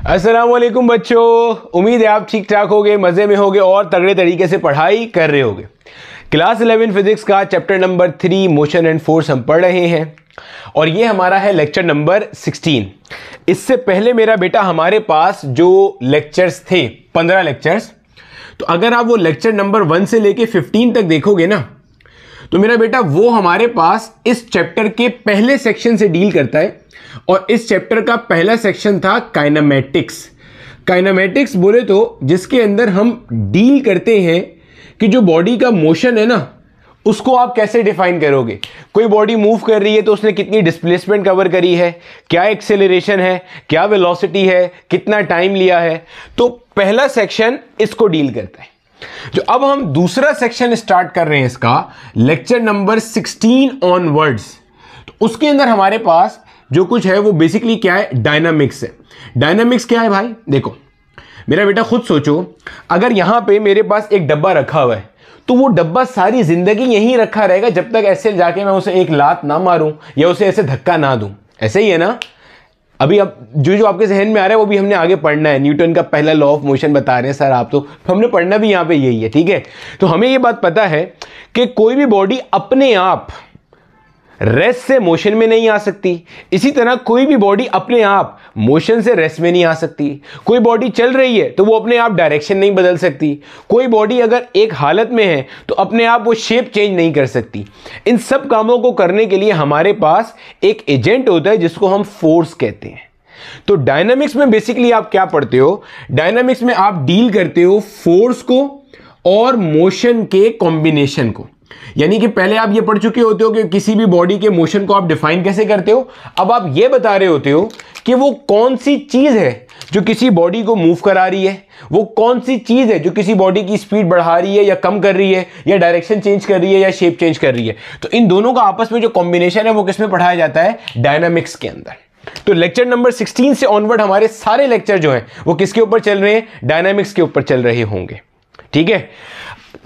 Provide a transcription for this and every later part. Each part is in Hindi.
अस्सलामुअलैकुम बच्चों, उम्मीद है आप ठीक ठाक होगे, मज़े में होगे और तगड़े तरीके से पढ़ाई कर रहे होगे। क्लास 11 फिजिक्स का chapter number 3 motion and force हम पढ़ रहे हैं और ये हमारा है लेक्चर नंबर 16। इससे पहले मेरा बेटा हमारे पास जो लेक्चर्स थे 15 लेक्चर्स, तो अगर आप वो लेक्चर नंबर 1 से लेके 15 तक देखोगे ना, तो मेरा बेटा वो हमारे पास इस चैप्टर के पहले सेक्शन से डील करता है और इस चैप्टर का पहला सेक्शन था काइनेमैटिक्स। काइनेमैटिक्स बोले तो जिसके अंदर हम डील करते हैं कि जो बॉडी का मोशन है ना, उसको आप कैसे डिफाइन करोगे। कोई बॉडी मूव कर रही है तो उसने कितनी डिस्प्लेसमेंट कवर करी है, क्या एक्सेलरेशन है, क्या वेलोसिटी है, कितना टाइम लिया है। तो पहला सेक्शन इसको डील करता है। जो अब हम दूसरा सेक्शन स्टार्ट कर रहे हैं इसका, लेक्चर नंबर 16 ऑनवर्ड्स, तो उसके अंदर हमारे पास जो कुछ है वो बेसिकली क्या है, डायनामिक्स है। डायनामिक्स क्या है भाई, देखो मेरा बेटा खुद सोचो, अगर यहां पे मेरे पास एक डब्बा रखा हुआ है तो वो डब्बा सारी जिंदगी यहीं रखा रहेगा जब तक ऐसे जाके मैं उसे एक लात ना मारूं या उसे ऐसे धक्का ना दूं। ऐसे ही है ना। अभी अब जो आपके जहन में आ रहा है वो भी हमने आगे पढ़ना है। न्यूटन का पहला लॉ ऑफ मोशन बता रहे हैं सर आप, तो हमने पढ़ना भी यहां पे यही है, ठीक है। तो हमें ये बात पता है कि कोई भी बॉडी अपने आप रेस्ट से मोशन में नहीं आ सकती, इसी तरह कोई भी बॉडी अपने आप मोशन से रेस्ट में नहीं आ सकती। कोई बॉडी चल रही है तो वो अपने आप डायरेक्शन नहीं बदल सकती। कोई बॉडी अगर एक हालत में है तो अपने आप वो शेप चेंज नहीं कर सकती। इन सब कामों को करने के लिए हमारे पास एक एजेंट होता है जिसको हम फोर्स कहते हैं। तो डायनामिक्स में बेसिकली आप क्या पढ़ते हो, डायनामिक्स में आप डील करते हो फोर्स को और मोशन के कॉम्बिनेशन को। यानी कि पहले आप ये पढ़ चुके होते हो कि किसी भी बॉडी के मोशन को आप डिफाइन कैसे करते हो। अब आप ये बता रहे होते हो कि वो कौन सी चीज है जो किसी बॉडी को मूव करा रही है, वो कौन सी चीज है जो किसी बॉडी की स्पीड बढ़ा रही है या कम कर रही है, या डायरेक्शन चेंज कर रही है या शेप चेंज कर रही है। तो इन दोनों का आपस में जो कॉम्बिनेशन है वो किसमें पढ़ाया जाता है, डायनामिक्स के अंदर। तो लेक्चर नंबर 16 से ऑनवर्ड हमारे सारे लेक्चर जो हैं वो किसके ऊपर चल रहे हैं, डायनामिक्स के ऊपर चल रहे होंगे, ठीक है।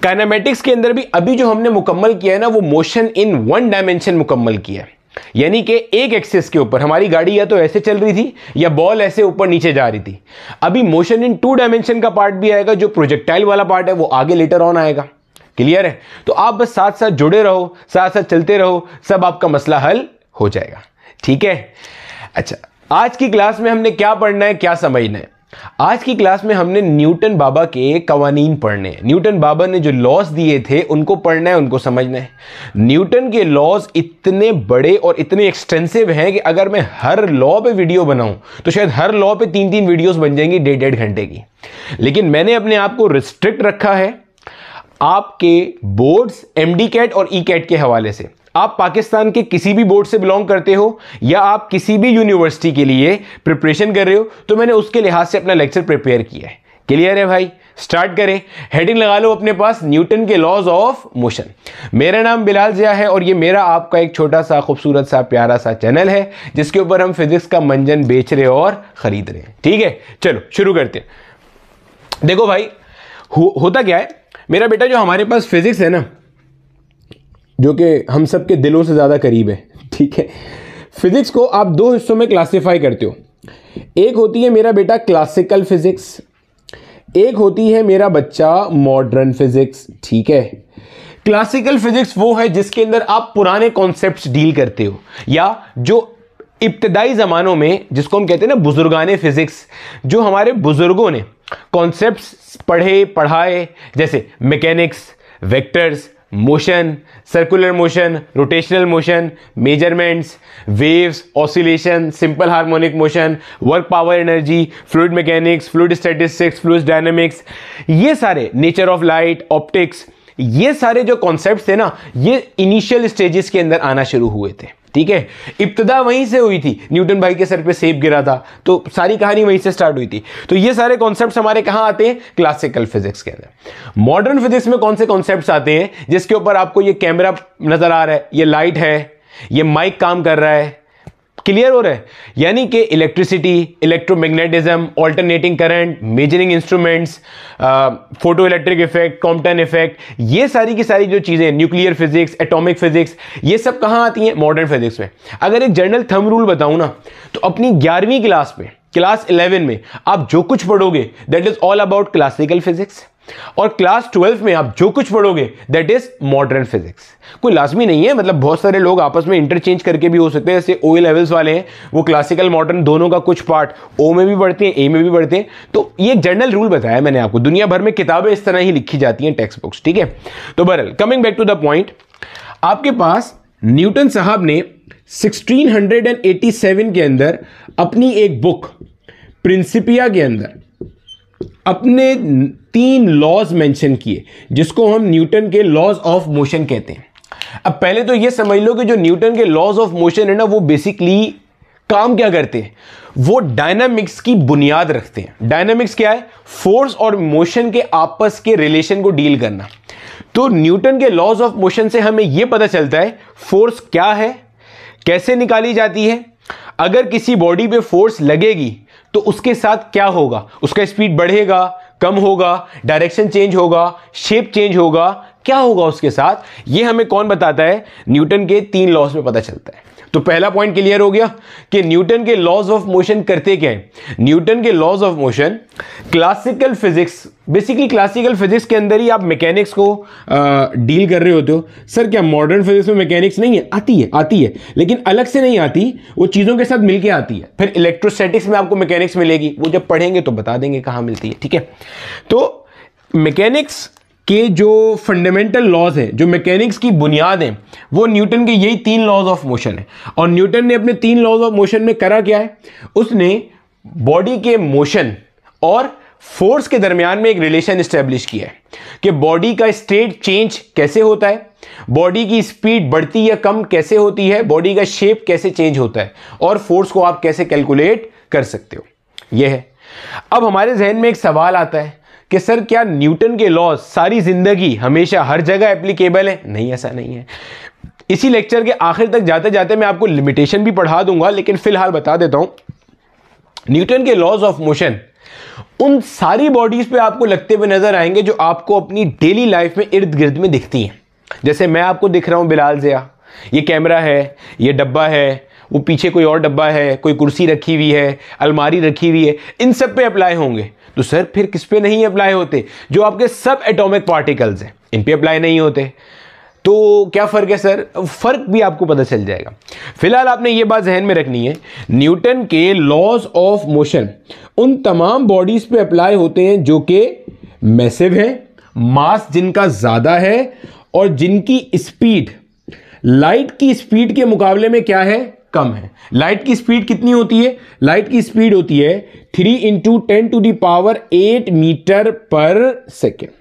काइनेमैटिक्स के अंदर भी अभी जो हमने मुकम्मल किया है ना, वो मोशन इन 1 डायमेंशन मुकम्मल किया है। यानी कि एक एक्सिस के ऊपर हमारी गाड़ी या तो ऐसे चल रही थी या बॉल ऐसे ऊपर नीचे जा रही थी। अभी मोशन इन 2 डायमेंशन का पार्ट भी आएगा, जो प्रोजेक्टाइल वाला पार्ट है वो आगे लेटर ऑन आएगा। क्लियर है। तो आप बस साथ साथ जुड़े रहो, साथ साथ चलते रहो, सब आपका मसला हल हो जाएगा, ठीक है। अच्छा, आज की क्लास में हमने क्या पढ़ना है, क्या समझना है। आज की क्लास में हमने न्यूटन बाबा के कवानीन पढ़ने हैं। न्यूटन बाबा ने जो लॉज दिए थे उनको पढ़ना है, उनको समझना है। न्यूटन के लॉज इतने बड़े और इतने एक्सटेंसिव हैं कि अगर मैं हर लॉ पे वीडियो बनाऊं तो शायद हर लॉ पे 3-3 वीडियोस बन जाएंगी 1.5 घंटे की। लेकिन मैंने अपने आप को रिस्ट्रिक्ट रखा है आपके बोर्ड्स एमडी कैट और ई कैट के हवाले से। आप पाकिस्तान के किसी भी बोर्ड से बिलोंग करते हो या आप किसी भी यूनिवर्सिटी के लिए प्रिपरेशन कर रहे हो, तो मैंने उसके लिहाज से अपना लेक्चर प्रिपेयर किया है। क्लियर है भाई। स्टार्ट करें। हेडिंग लगा लो अपने पास, न्यूटन के लॉज ऑफ मोशन। मेरा नाम बिलाल जिया है और ये मेरा आपका एक छोटा सा खूबसूरत सा प्यारा सा चैनल है जिसके ऊपर हम फिजिक्स का मंजन बेच रहे और खरीद रहे हैं, ठीक है। चलो शुरू करते हैं। देखो भाई, होता क्या है मेरा बेटा, जो हमारे पास फिजिक्स है ना, जो कि हम सब के दिलों से ज़्यादा करीब है, ठीक है। फिजिक्स को आप 2 हिस्सों में क्लासिफाई करते हो। एक होती है मेरा बेटा क्लासिकल फिजिक्स, एक होती है मेरा बच्चा मॉडर्न फिजिक्स, ठीक है। क्लासिकल फिजिक्स वो है जिसके अंदर आप पुराने कॉन्सेप्ट्स डील करते हो, या जो इब्तदाई ज़मानों में जिसको हम कहते हैं ना बुजुर्गाने फिजिक्स, जो हमारे बुजुर्गों ने कॉन्सेप्ट्स पढ़ाए, जैसे mechanics, vectors, motion, circular motion, rotational motion, measurements, waves, oscillation, simple harmonic motion, work power energy, fluid mechanics, fluid statistics, fluid dynamics, ये सारे, नेचर ऑफ लाइट, ऑप्टिक्स, ये सारे जो कॉन्सेप्ट्स थे ना, ये इनिशियल स्टेजेस के अंदर आना शुरू हुए थे, ठीक है। इब्तिदा वहीं से हुई थी, न्यूटन भाई के सर पे सेब गिरा था तो सारी कहानी वहीं से स्टार्ट हुई थी। तो ये सारे कॉन्सेप्ट्स हमारे कहां आते हैं, क्लासिकल फिजिक्स के अंदर। मॉडर्न फिजिक्स में कौन से कॉन्सेप्ट्स आते हैं, जिसके ऊपर आपको ये कैमरा नजर आ रहा है, ये लाइट है, ये माइक काम कर रहा है, क्लियर हो रहा है। यानी कि electricity, electromagnetism, alternating current, measuring instruments, photo electric effect, Compton effect, ये सारी की सारी जो चीजें, न्यूक्लियर फिजिक्स, एटॉमिक फिजिक्स, ये सब कहां आती हैं, मॉडर्न फिजिक्स में। अगर एक जनरल थंब रूल बताऊं ना, तो अपनी 11वीं क्लास में क्लास 11 में आप जो कुछ पढ़ोगे that is all about classical physics, और क्लास 12 में आप जो कुछ पढ़ोगे दैट इज मॉडर्न फिजिक्स। कोई लाजमी नहीं है, मतलब बहुत सारे लोग आपस में इंटरचेंज करके भी हो सकते हैं। जैसे ओ लेवल्स वाले हैं वो क्लासिकल मॉडर्न दोनों का कुछ पार्ट ओ में भी पढ़ते हैं, ए में भी पढ़ते हैं। तो ये एक जनरल रूल बताया मैंने आपको, दुनिया भर में किताबें इस तरह ही लिखी जाती हैं, टेक्स्ट बुक्स, ठीक है। तो बहरहाल coming back to the point, आपके पास न्यूटन साहब ने 1687 के अंदर अपनी एक बुक प्रिंसिपिया के अंदर अपने 3 लॉज मेंशन किए जिसको हम न्यूटन के लॉज ऑफ मोशन कहते हैं। अब पहले तो ये समझ लो कि जो न्यूटन के लॉज ऑफ मोशन है ना, वो बेसिकली काम क्या करते हैं, वो डायनामिक्स की बुनियाद रखते हैं। डायनामिक्स क्या है, फोर्स और मोशन के आपस के रिलेशन को डील करना। तो न्यूटन के लॉज ऑफ मोशन से हमें यह पता चलता है फोर्स क्या है, कैसे निकाली जाती है, अगर किसी बॉडी पे फोर्स लगेगी तो उसके साथ क्या होगा, उसका स्पीड बढ़ेगा, कम होगा, डायरेक्शन चेंज होगा, शेप चेंज होगा, क्या होगा उसके साथ, ये हमें कौन बताता है, न्यूटन के 3 लॉज में पता चलता है। तो पहला पॉइंट क्लियर हो गया कि न्यूटन के लॉज ऑफ मोशन करते क्या है। न्यूटन के laws of motion classical physics, basically classical physics के अंदर ही आप मैकेनिक्स को डील कर रहे होते हो। सर क्या मॉडर्न फिजिक्स में मैकेनिक्स नहीं है? आती है लेकिन अलग से नहीं आती, वो चीजों के साथ मिलके आती है। फिर इलेक्ट्रोस्टैटिक्स में आपको मैकेनिक्स मिलेगी, वो जब पढ़ेंगे तो बता देंगे कहां मिलती है, ठीक है। तो मैकेनिक्स के जो फंडामेंटल लॉज हैं, जो मैकेनिक्स की बुनियाद हैं, वो न्यूटन के यही 3 लॉज ऑफ मोशन है। और न्यूटन ने अपने 3 लॉज ऑफ मोशन में करा क्या है, उसने बॉडी के मोशन और फोर्स के दरमियान में एक रिलेशन एस्टेब्लिश किया है कि बॉडी का स्टेट चेंज कैसे होता है, बॉडी की स्पीड बढ़ती या कम कैसे होती है, बॉडी का शेप कैसे चेंज होता है, और फोर्स को आप कैसे कैलकुलेट कर सकते हो, यह है। अब हमारे जहन में एक सवाल आता है कि सर क्या न्यूटन के लॉज सारी जिंदगी हमेशा हर जगह एप्लीकेबल है? नहीं, ऐसा नहीं है। इसी लेक्चर के आखिर तक जाते जाते मैं आपको लिमिटेशन भी पढ़ा दूंगा, लेकिन फिलहाल बता देता हूं न्यूटन के लॉज ऑफ मोशन उन सारी बॉडीज पे आपको लगते हुए नजर आएंगे जो आपको अपनी डेली लाइफ में इर्द गिर्द में दिखती हैं। जैसे मैं आपको दिख रहा हूं बिलाल ज़िया, ये कैमरा है, ये डब्बा है, वो पीछे कोई और डब्बा है, कोई कुर्सी रखी हुई है, अलमारी रखी हुई है, इन सब पे अप्लाई होंगे। तो सर फिर किस पे नहीं अप्लाई होते? जो आपके सब एटॉमिक पार्टिकल्स हैं इन पे अप्लाई नहीं होते। तो क्या फर्क है सर? फर्क भी आपको पता चल जाएगा। फिलहाल आपने ये बात जहन में रखनी है, न्यूटन के लॉज ऑफ मोशन उन तमाम बॉडीज पे अप्लाई होते हैं जो कि मैसिव है, मास जिनका ज्यादा है, और जिनकी स्पीड लाइट की स्पीड के मुकाबले में क्या है, कम है। लाइट की स्पीड कितनी होती है? लाइट की स्पीड होती है 3 × 10⁸ मीटर पर सेकेंड,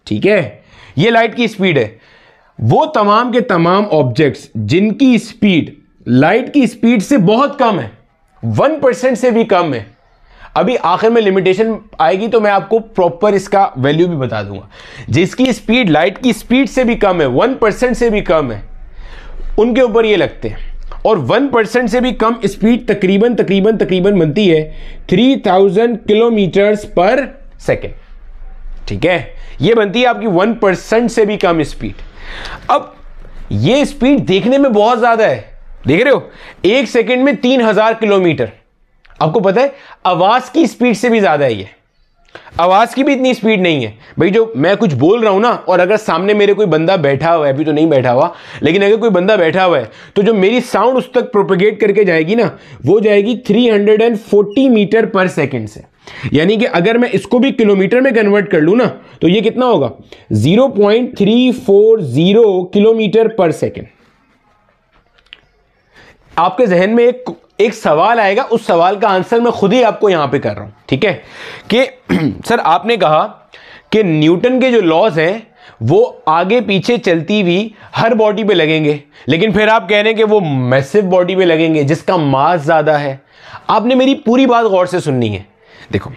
ठीक है। ये लाइट की स्पीड है। वो तमाम के तमाम ऑब्जेक्ट्स जिनकी स्पीड लाइट की स्पीड से बहुत कम है, 1% से भी कम है, अभी आखिर में लिमिटेशन आएगी तो मैं आपको प्रॉपर इसका वैल्यू भी बता दूंगा, जिसकी स्पीड लाइट की स्पीड से भी कम है, 1% से भी कम है, उनके ऊपर ये लगते हैं। और 1% से भी कम स्पीड तकरीबन बनती है 3000 किलोमीटर्स पर सेकेंड, ठीक है। ये बनती है आपकी 1% से भी कम स्पीड। अब ये स्पीड देखने में बहुत ज्यादा है, देख रहे हो, 1 सेकेंड में 3000 किलोमीटर। आपको पता है आवाज की स्पीड से भी ज्यादा है ये। आवाज की भी इतनी स्पीड नहीं है भाई, जो मैं कुछ बोल रहा हूं ना, और अगर सामने मेरे कोई बंदा बैठा हुआ है, अभी तो नहीं बैठा हुआ, लेकिन अगर कोई बंदा बैठा हुआ है तो जो मेरी साउंड उस तक प्रोपेगेट करके जाएगी ना, वो जाएगी 340 मीटर पर सेकेंड से। यानी कि अगर मैं इसको भी किलोमीटर में कन्वर्ट कर लूं ना, तो ये कितना होगा, 0.340 किलोमीटर पर सेकेंड। आपके जहन में एक सवाल आएगा, उस सवाल का आंसर मैं खुद ही आपको यहां पे कर रहा हूं, ठीक है। कि सर आपने कहा कि न्यूटन के जो लॉज हैं वो आगे पीछे चलती हुई हर बॉडी पे लगेंगे, लेकिन फिर आप कह रहे हैं कि वो मैसिव बॉडी पे लगेंगे जिसका मास ज्यादा है। आपने मेरी पूरी बात गौर से सुननी है। देखो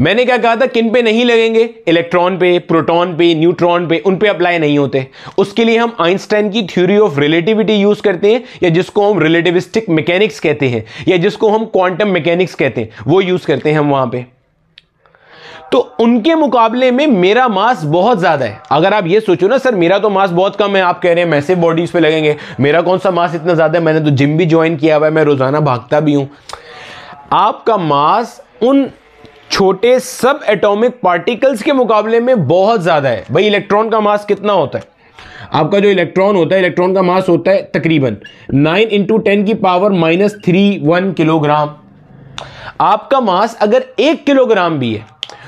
मैंने क्या कहा था, किन पे नहीं लगेंगे, इलेक्ट्रॉन पे, प्रोटॉन पे, न्यूट्रॉन पे, उन पे अप्लाई नहीं होते। उसके लिए हम आइंस्टाइन की थ्योरी ऑफ रिलेटिविटी यूज करते हैं, या जिसको हम रिलेटिविस्टिक मैकेनिक्स कहते हैं, या जिसको हम क्वांटम मैकेनिक्स कहते हैं, वो यूज करते हैं हम वहां पे। तो उनके मुकाबले में मेरा मास बहुत ज्यादा है। अगर आप ये सोचो ना, सर मेरा तो मास बहुत कम है, आप कह रहे हैं मैसिव बॉडीज पे लगेंगे, मेरा कौन सा मास इतना ज्यादा है, मैंने तो जिम भी ज्वाइन किया हुआ है, मैं रोजाना भागता भी हूं। आपका मास उन छोटे सब एटॉमिक पार्टिकल्स के मुकाबले में बहुत ज्यादा है। भाई इलेक्ट्रॉन का मास कितना होता है? आपका जो इलेक्ट्रॉन होता है, इलेक्ट्रॉन का मास होता है तकरीबन 9 × 10⁻³ किलोग्राम। आपका मास अगर 1 किलोग्राम भी है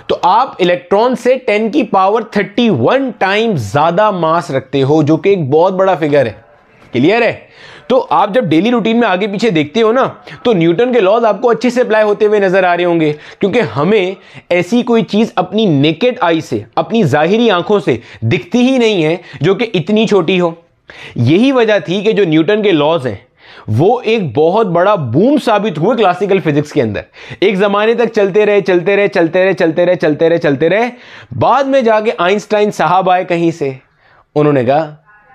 तो आप इलेक्ट्रॉन से 10⁻31 टाइम्स ज्यादा मास रखते हो, जो कि एक बहुत बड़ा फिगर है। क्लियर है? तो आप जब डेली रूटीन में आगे पीछे देखते हो ना, तो न्यूटन के लॉज आपको अच्छे से अप्लाई होते हुए नजर आ रहे होंगे, क्योंकि हमें ऐसी कोई चीज अपनी नेकेड आई से, अपनी जाहिरी आंखों से दिखती ही नहीं है जो कि इतनी छोटी हो। यही वजह थी कि जो न्यूटन के लॉज हैं वो एक बहुत बड़ा बूम साबित हुए क्लासिकल फिजिक्स के अंदर। एक जमाने तक चलते रहे, बाद में जाके आइंस्टाइन साहब आए कहीं से, उन्होंने कहा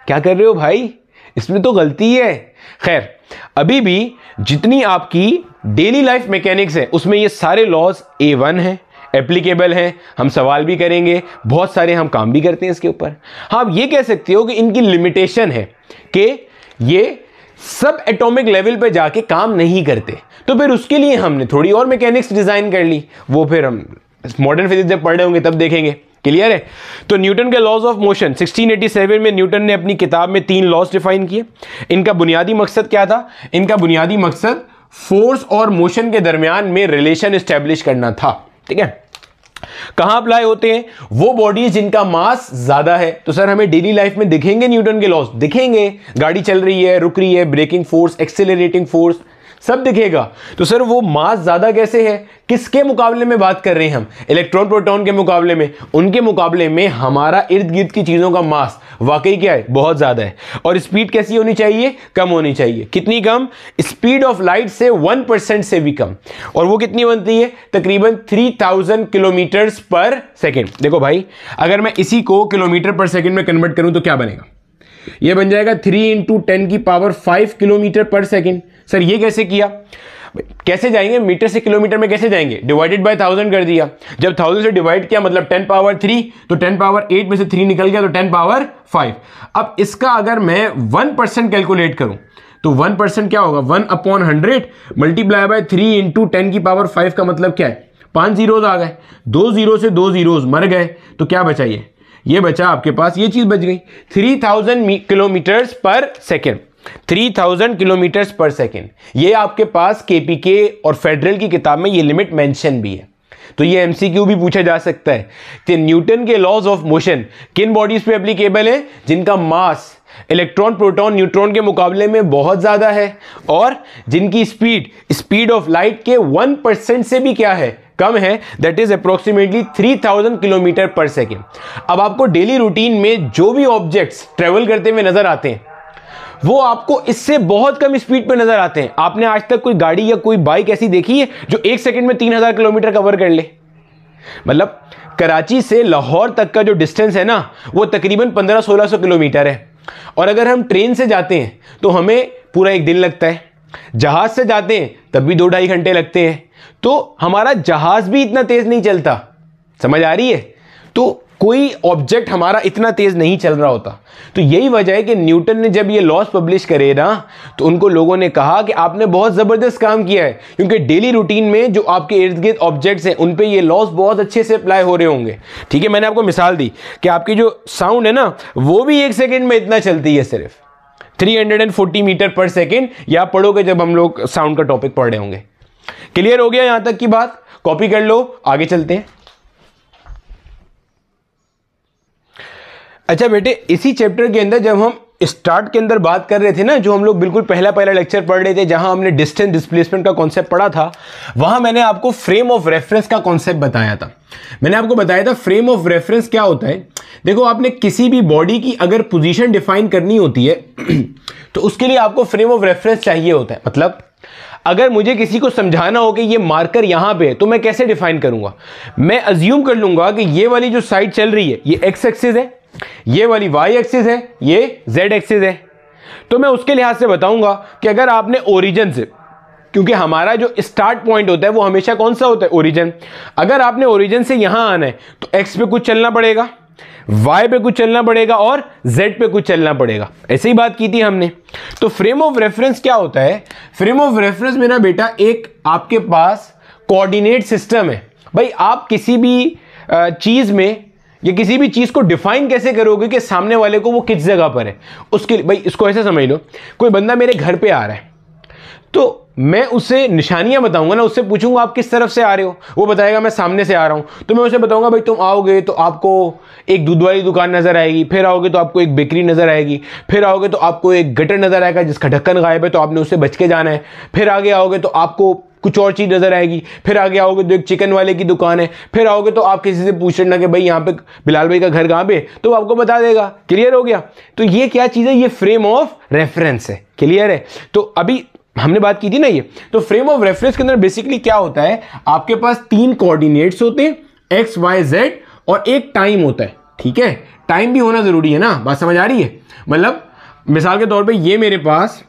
क्या कर रहे हो भाई, इसमें तो गलती है। खैर, अभी भी जितनी आपकी डेली लाइफ मैकेनिक्स है उसमें ये सारे लॉज A1 हैं, एप्लीकेबल हैं। हम सवाल भी करेंगे, बहुत सारे हम काम भी करते हैं इसके ऊपर। हाँ, आप ये कह सकते हो कि इनकी लिमिटेशन है कि ये सब एटॉमिक लेवल पे जाके काम नहीं करते, तो फिर उसके लिए हमने थोड़ी और मैकेनिक्स डिजाइन कर ली। वो फिर हम मॉडर्न फिजिक्स जब पढ़ रहे होंगे तब देखेंगे। क्लियर है? तो न्यूटन के लॉज ऑफ मोशन 1687 में न्यूटन ने अपनी किताब में 3 लॉज डिफाइन किए। इनका बुनियादी मकसद क्या था? इनका बुनियादी मकसद फोर्स और मोशन के दरमियान में रिलेशन एस्टेब्लिश करना था। ठीक है? कहां अप्लाई होते हैं? वो बॉडीज जिनका मास ज्यादा है। तो सर हमें डेली लाइफ में दिखेंगे न्यूटन के लॉज? दिखेंगे। गाड़ी चल रही है, रुक रही है, ब्रेकिंग फोर्स, एक्सेलरेटिंग फोर्स, सब दिखेगा। तो सर वो मास ज्यादा कैसे है? किसके मुकाबले में बात कर रहे हैं हम? इलेक्ट्रॉन प्रोटॉन के मुकाबले में। उनके मुकाबले में हमारा इर्द गिर्द की चीजों का मास वाकई क्या है? बहुत ज्यादा है। और स्पीड कैसी होनी चाहिए? कम होनी चाहिए। कितनी कम? स्पीड ऑफ लाइट से 1% से भी कम। और वो कितनी बनती है? तकरीबन 3000 किलोमीटर्स पर सेकेंड। देखो भाई, अगर मैं इसी को किलोमीटर पर सेकेंड में कन्वर्ट करूं तो क्या बनेगा? ये बन जाएगा 3 × 10⁵ किलोमीटर पर सेकेंड। सर ये कैसे किया? कैसे जाएंगे? मीटर से किलोमीटर में कैसे जाएंगे? डिवाइडेड बाय 1000 कर दिया। जब 1000 से डिवाइड किया मतलब 10⁻3, तो 10⁻8 में से 3 निकल गया तो 10⁻5। अब इसका अगर मैं 1% कैलकुलेट करूं तो 1% क्या होगा? 1/100 मल्टीप्लाई बाय 3 × 10⁵ का मतलब क्या है? 5 जीरोज आ गए। 2 जीरो से 2 जीरोज मर गए, तो क्या बचा? ये बचा आपके पास, ये चीज बच गई 3000 किलोमीटर्स पर सेकेंड। 3000 किलोमीटर्स पर सेकेंड। ये आपके पास केपीके और फेडरल की किताब में ये लिमिट मेंशन भी है। तो ये एमसीक्यू भी पूछा जा सकता है कि न्यूटन के लॉज ऑफ मोशन किन बॉडीज पे एप्लीकेबल है? जिनका मास इलेक्ट्रॉन प्रोटॉन न्यूट्रॉन के मुकाबले में बहुत ज्यादा है और जिनकी स्पीड ऑफ लाइट के 1% से भी क्या है? कम है। दैट इज अप्रोक्सीमेटली 3000 किलोमीटर पर सेकेंड। अब आपको डेली रूटीन में जो भी ऑब्जेक्ट्स ट्रेवल करते हुए नजर आते हैं वो आपको इससे बहुत कम स्पीड पे नजर आते हैं। आपने आज तक कोई गाड़ी या कोई बाइक ऐसी देखी है जो 1 सेकंड में 3000 किलोमीटर कवर कर ले? मतलब कराची से लाहौर तक का जो डिस्टेंस है ना, वो तकरीबन 1500-1600 किलोमीटर है। और अगर हम ट्रेन से जाते हैं तो हमें पूरा 1 दिन लगता है। जहाज से जाते हैं तब भी 2-2.5 घंटे लगते हैं। तो हमारा जहाज भी इतना तेज नहीं चलता। समझ आ रही है? तो कोई ऑब्जेक्ट हमारा इतना तेज नहीं चल रहा होता। तो यही वजह है कि न्यूटन ने जब ये लॉज पब्लिश करे ना, तो उनको लोगों ने कहा कि आपने बहुत जबरदस्त काम किया है, क्योंकि डेली रूटीन में जो आपके इर्द गिर्द ऑब्जेक्ट्स हैं उन पे ये लॉज बहुत अच्छे से अप्लाई हो रहे होंगे। ठीक है, मैंने आपको मिसाल दी कि आपकी जो साउंड है ना, वो भी 1 सेकेंड में इतना चलती है, सिर्फ 340 मीटर पर सेकेंड। या आप पढ़ोगे जब हम लोग साउंड का टॉपिक पढ़ रहे होंगे। क्लियर हो गया यहां तक की बात? कॉपी कर लो, आगे चलते हैं। अच्छा बेटे, इसी चैप्टर के अंदर जब हम स्टार्ट के अंदर बात कर रहे थे ना, जो हम लोग बिल्कुल पहला लेक्चर पढ़ रहे थे जहां हमने डिस्टेंस डिस्प्लेसमेंट का कॉन्सेप्ट पढ़ा था, वहां मैंने आपको फ्रेम ऑफ रेफरेंस का कॉन्सेप्ट बताया था। मैंने आपको बताया था फ्रेम ऑफ रेफरेंस क्या होता है। देखो, आपने किसी भी बॉडी की अगर पोजीशन डिफाइन करनी होती है तो उसके लिए आपको फ्रेम ऑफ रेफरेंस चाहिए होता है। मतलब अगर मुझे किसी को समझाना हो कि ये मार्कर यहां पे है तो मैं कैसे डिफाइन करूंगा? मैं अज्यूम कर लूंगा कि ये वाली जो साइड चल रही है ये एक्स एक्सिस है, ये वाली वाई एक्सिस है, ये जेड एक्सिस है। तो मैं उसके लिहाज से बताऊंगा कि अगर आपने ओरिजिन से, क्योंकि हमारा जो स्टार्ट पॉइंट होता है वो हमेशा कौन सा होता है? ओरिजिन। अगर आपने ओरिजिन से यहां आना है तो एक्स पे कुछ चलना पड़ेगा, y पे कुछ चलना पड़ेगा और z पे कुछ चलना पड़ेगा। ऐसे ही बात की थी हमने। तो फ्रेम ऑफ रेफरेंस क्या होता है? फ्रेम ऑफ रेफरेंस मेरा बेटा एक आपके पास कोऑर्डिनेट सिस्टम है। भाई आप किसी भी चीज में या किसी भी चीज को डिफाइन कैसे करोगे कि सामने वाले को वो किस जगह पर है? उसके भाई इसको ऐसे समझ लो, कोई बंदा मेरे घर पे आ रहा है तो मैं उसे निशानियां बताऊंगा ना, उससे पूछूंगा आप किस तरफ से आ रहे हो, वो बताएगा मैं सामने से आ रहा हूं। तो मैं उसे बताऊंगा भाई तुम आओगे तो आपको एक दूध वाली दुकान नजर आएगी, फिर आओगे तो आपको एक बेकरी नजर आएगी, फिर आओगे तो आपको एक गटर नजर आएगा जिसका ढक्कन गायब है तो आपने उससे बच के जाना है, फिर आगे आओगे तो आपको कुछ और चीज नजर आएगी, फिर आगे आओगे तो एक चिकन वाले की दुकान है, फिर आओगे तो आप किसी से पूछ लेना कि भाई यहाँ पे बिलाल भाई का घर कहाँ पे, तो वो आपको बता देगा। क्लियर हो गया? तो ये क्या चीज है? ये फ्रेम ऑफ रेफरेंस है। क्लियर है? तो अभी हमने बात की थी ना ये, तो फ्रेम ऑफ रेफरेंस के अंदर बेसिकली क्या होता है, आपके पास 3 कोऑर्डिनेट्स होते हैं, एक्स वाई जेड, और एक टाइम होता है। ठीक है, टाइम भी होना जरूरी है ना, बात समझ आ रही है? मतलब मिसाल के तौर पे ये मेरे पास,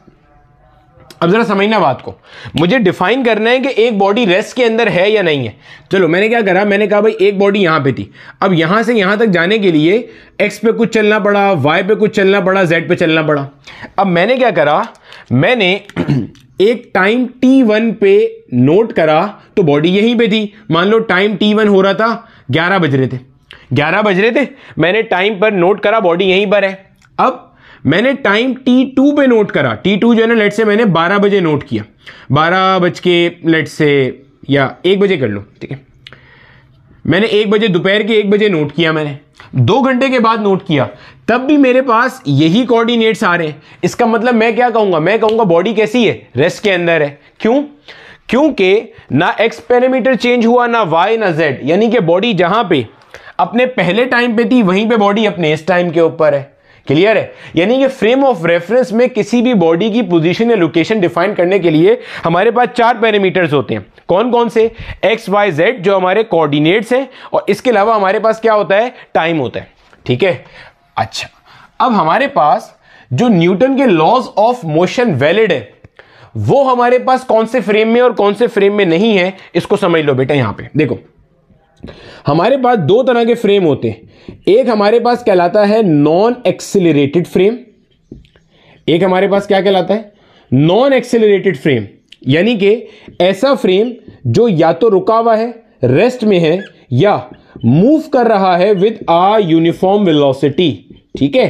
अब जरा समझना बात को, मुझे डिफाइन करना है कि एक बॉडी रेस्ट के अंदर है या नहीं है। चलो मैंने क्या करा, मैंने कहा भाई एक बॉडी यहां पे थी, अब यहां से यहां तक जाने के लिए एक्स पे कुछ चलना पड़ा, वाई पे कुछ चलना पड़ा, जेड पे चलना पड़ा। अब मैंने क्या करा, मैंने एक टाइम t1 पे नोट करा तो बॉडी यहीं पे थी। मान लो टाइम t1 हो रहा था, 11 बज रहे थे, 11 बज रहे थे, मैंने टाइम पर नोट करा, बॉडी यहीं पर है। अब मैंने टाइम t2 पे नोट करा, t2 जो है ना, लेट से मैंने 12 बजे नोट किया, 12 बज के लेट से या 1 बजे कर लो, ठीक है, मैंने 1 बजे दोपहर के 1 बजे नोट किया, मैंने 2 घंटे के बाद नोट किया, तब भी मेरे पास यही कोऑर्डिनेट्स आ रहे हैं। इसका मतलब मैं क्या कहूंगा, मैं कहूंगा बॉडी कैसी है, रेस्ट के अंदर है। क्यों? क्योंकि ना एक्स पैरामीटर चेंज हुआ, ना वाई ना जेड, यानी कि बॉडी जहां पे अपने पहले टाइम पे थी वहीं पे बॉडी अपने इस टाइम के ऊपर है। क्लियर है? यानी कि फ्रेम ऑफ रेफरेंस में किसी भी बॉडी की पोजीशन या लोकेशन डिफाइन करने के लिए हमारे पास 4 पैरामीटर्स होते हैं। कौन कौन से? एक्स वाई जेड जो हमारे कोऑर्डिनेट्स हैं, और इसके अलावा हमारे पास क्या होता है, टाइम होता है। ठीक है, अच्छा, अब हमारे पास जो न्यूटन के लॉज ऑफ मोशन वैलिड है वो हमारे पास कौन से फ्रेम में और कौन से फ्रेम में नहीं है, इसको समझ लो बेटा। यहां पे देखो, हमारे पास 2 तरह के फ्रेम होते हैं। एक हमारे पास कहलाता है नॉन एक्सेलरेटेड फ्रेम, एक हमारे पास क्या कहलाता है, नॉन एक्सेलरेटेड फ्रेम, यानी कि ऐसा फ्रेम जो या तो रुका हुआ है, रेस्ट में है, या मूव कर रहा है विद आ यूनिफॉर्म वेलोसिटी। ठीक है,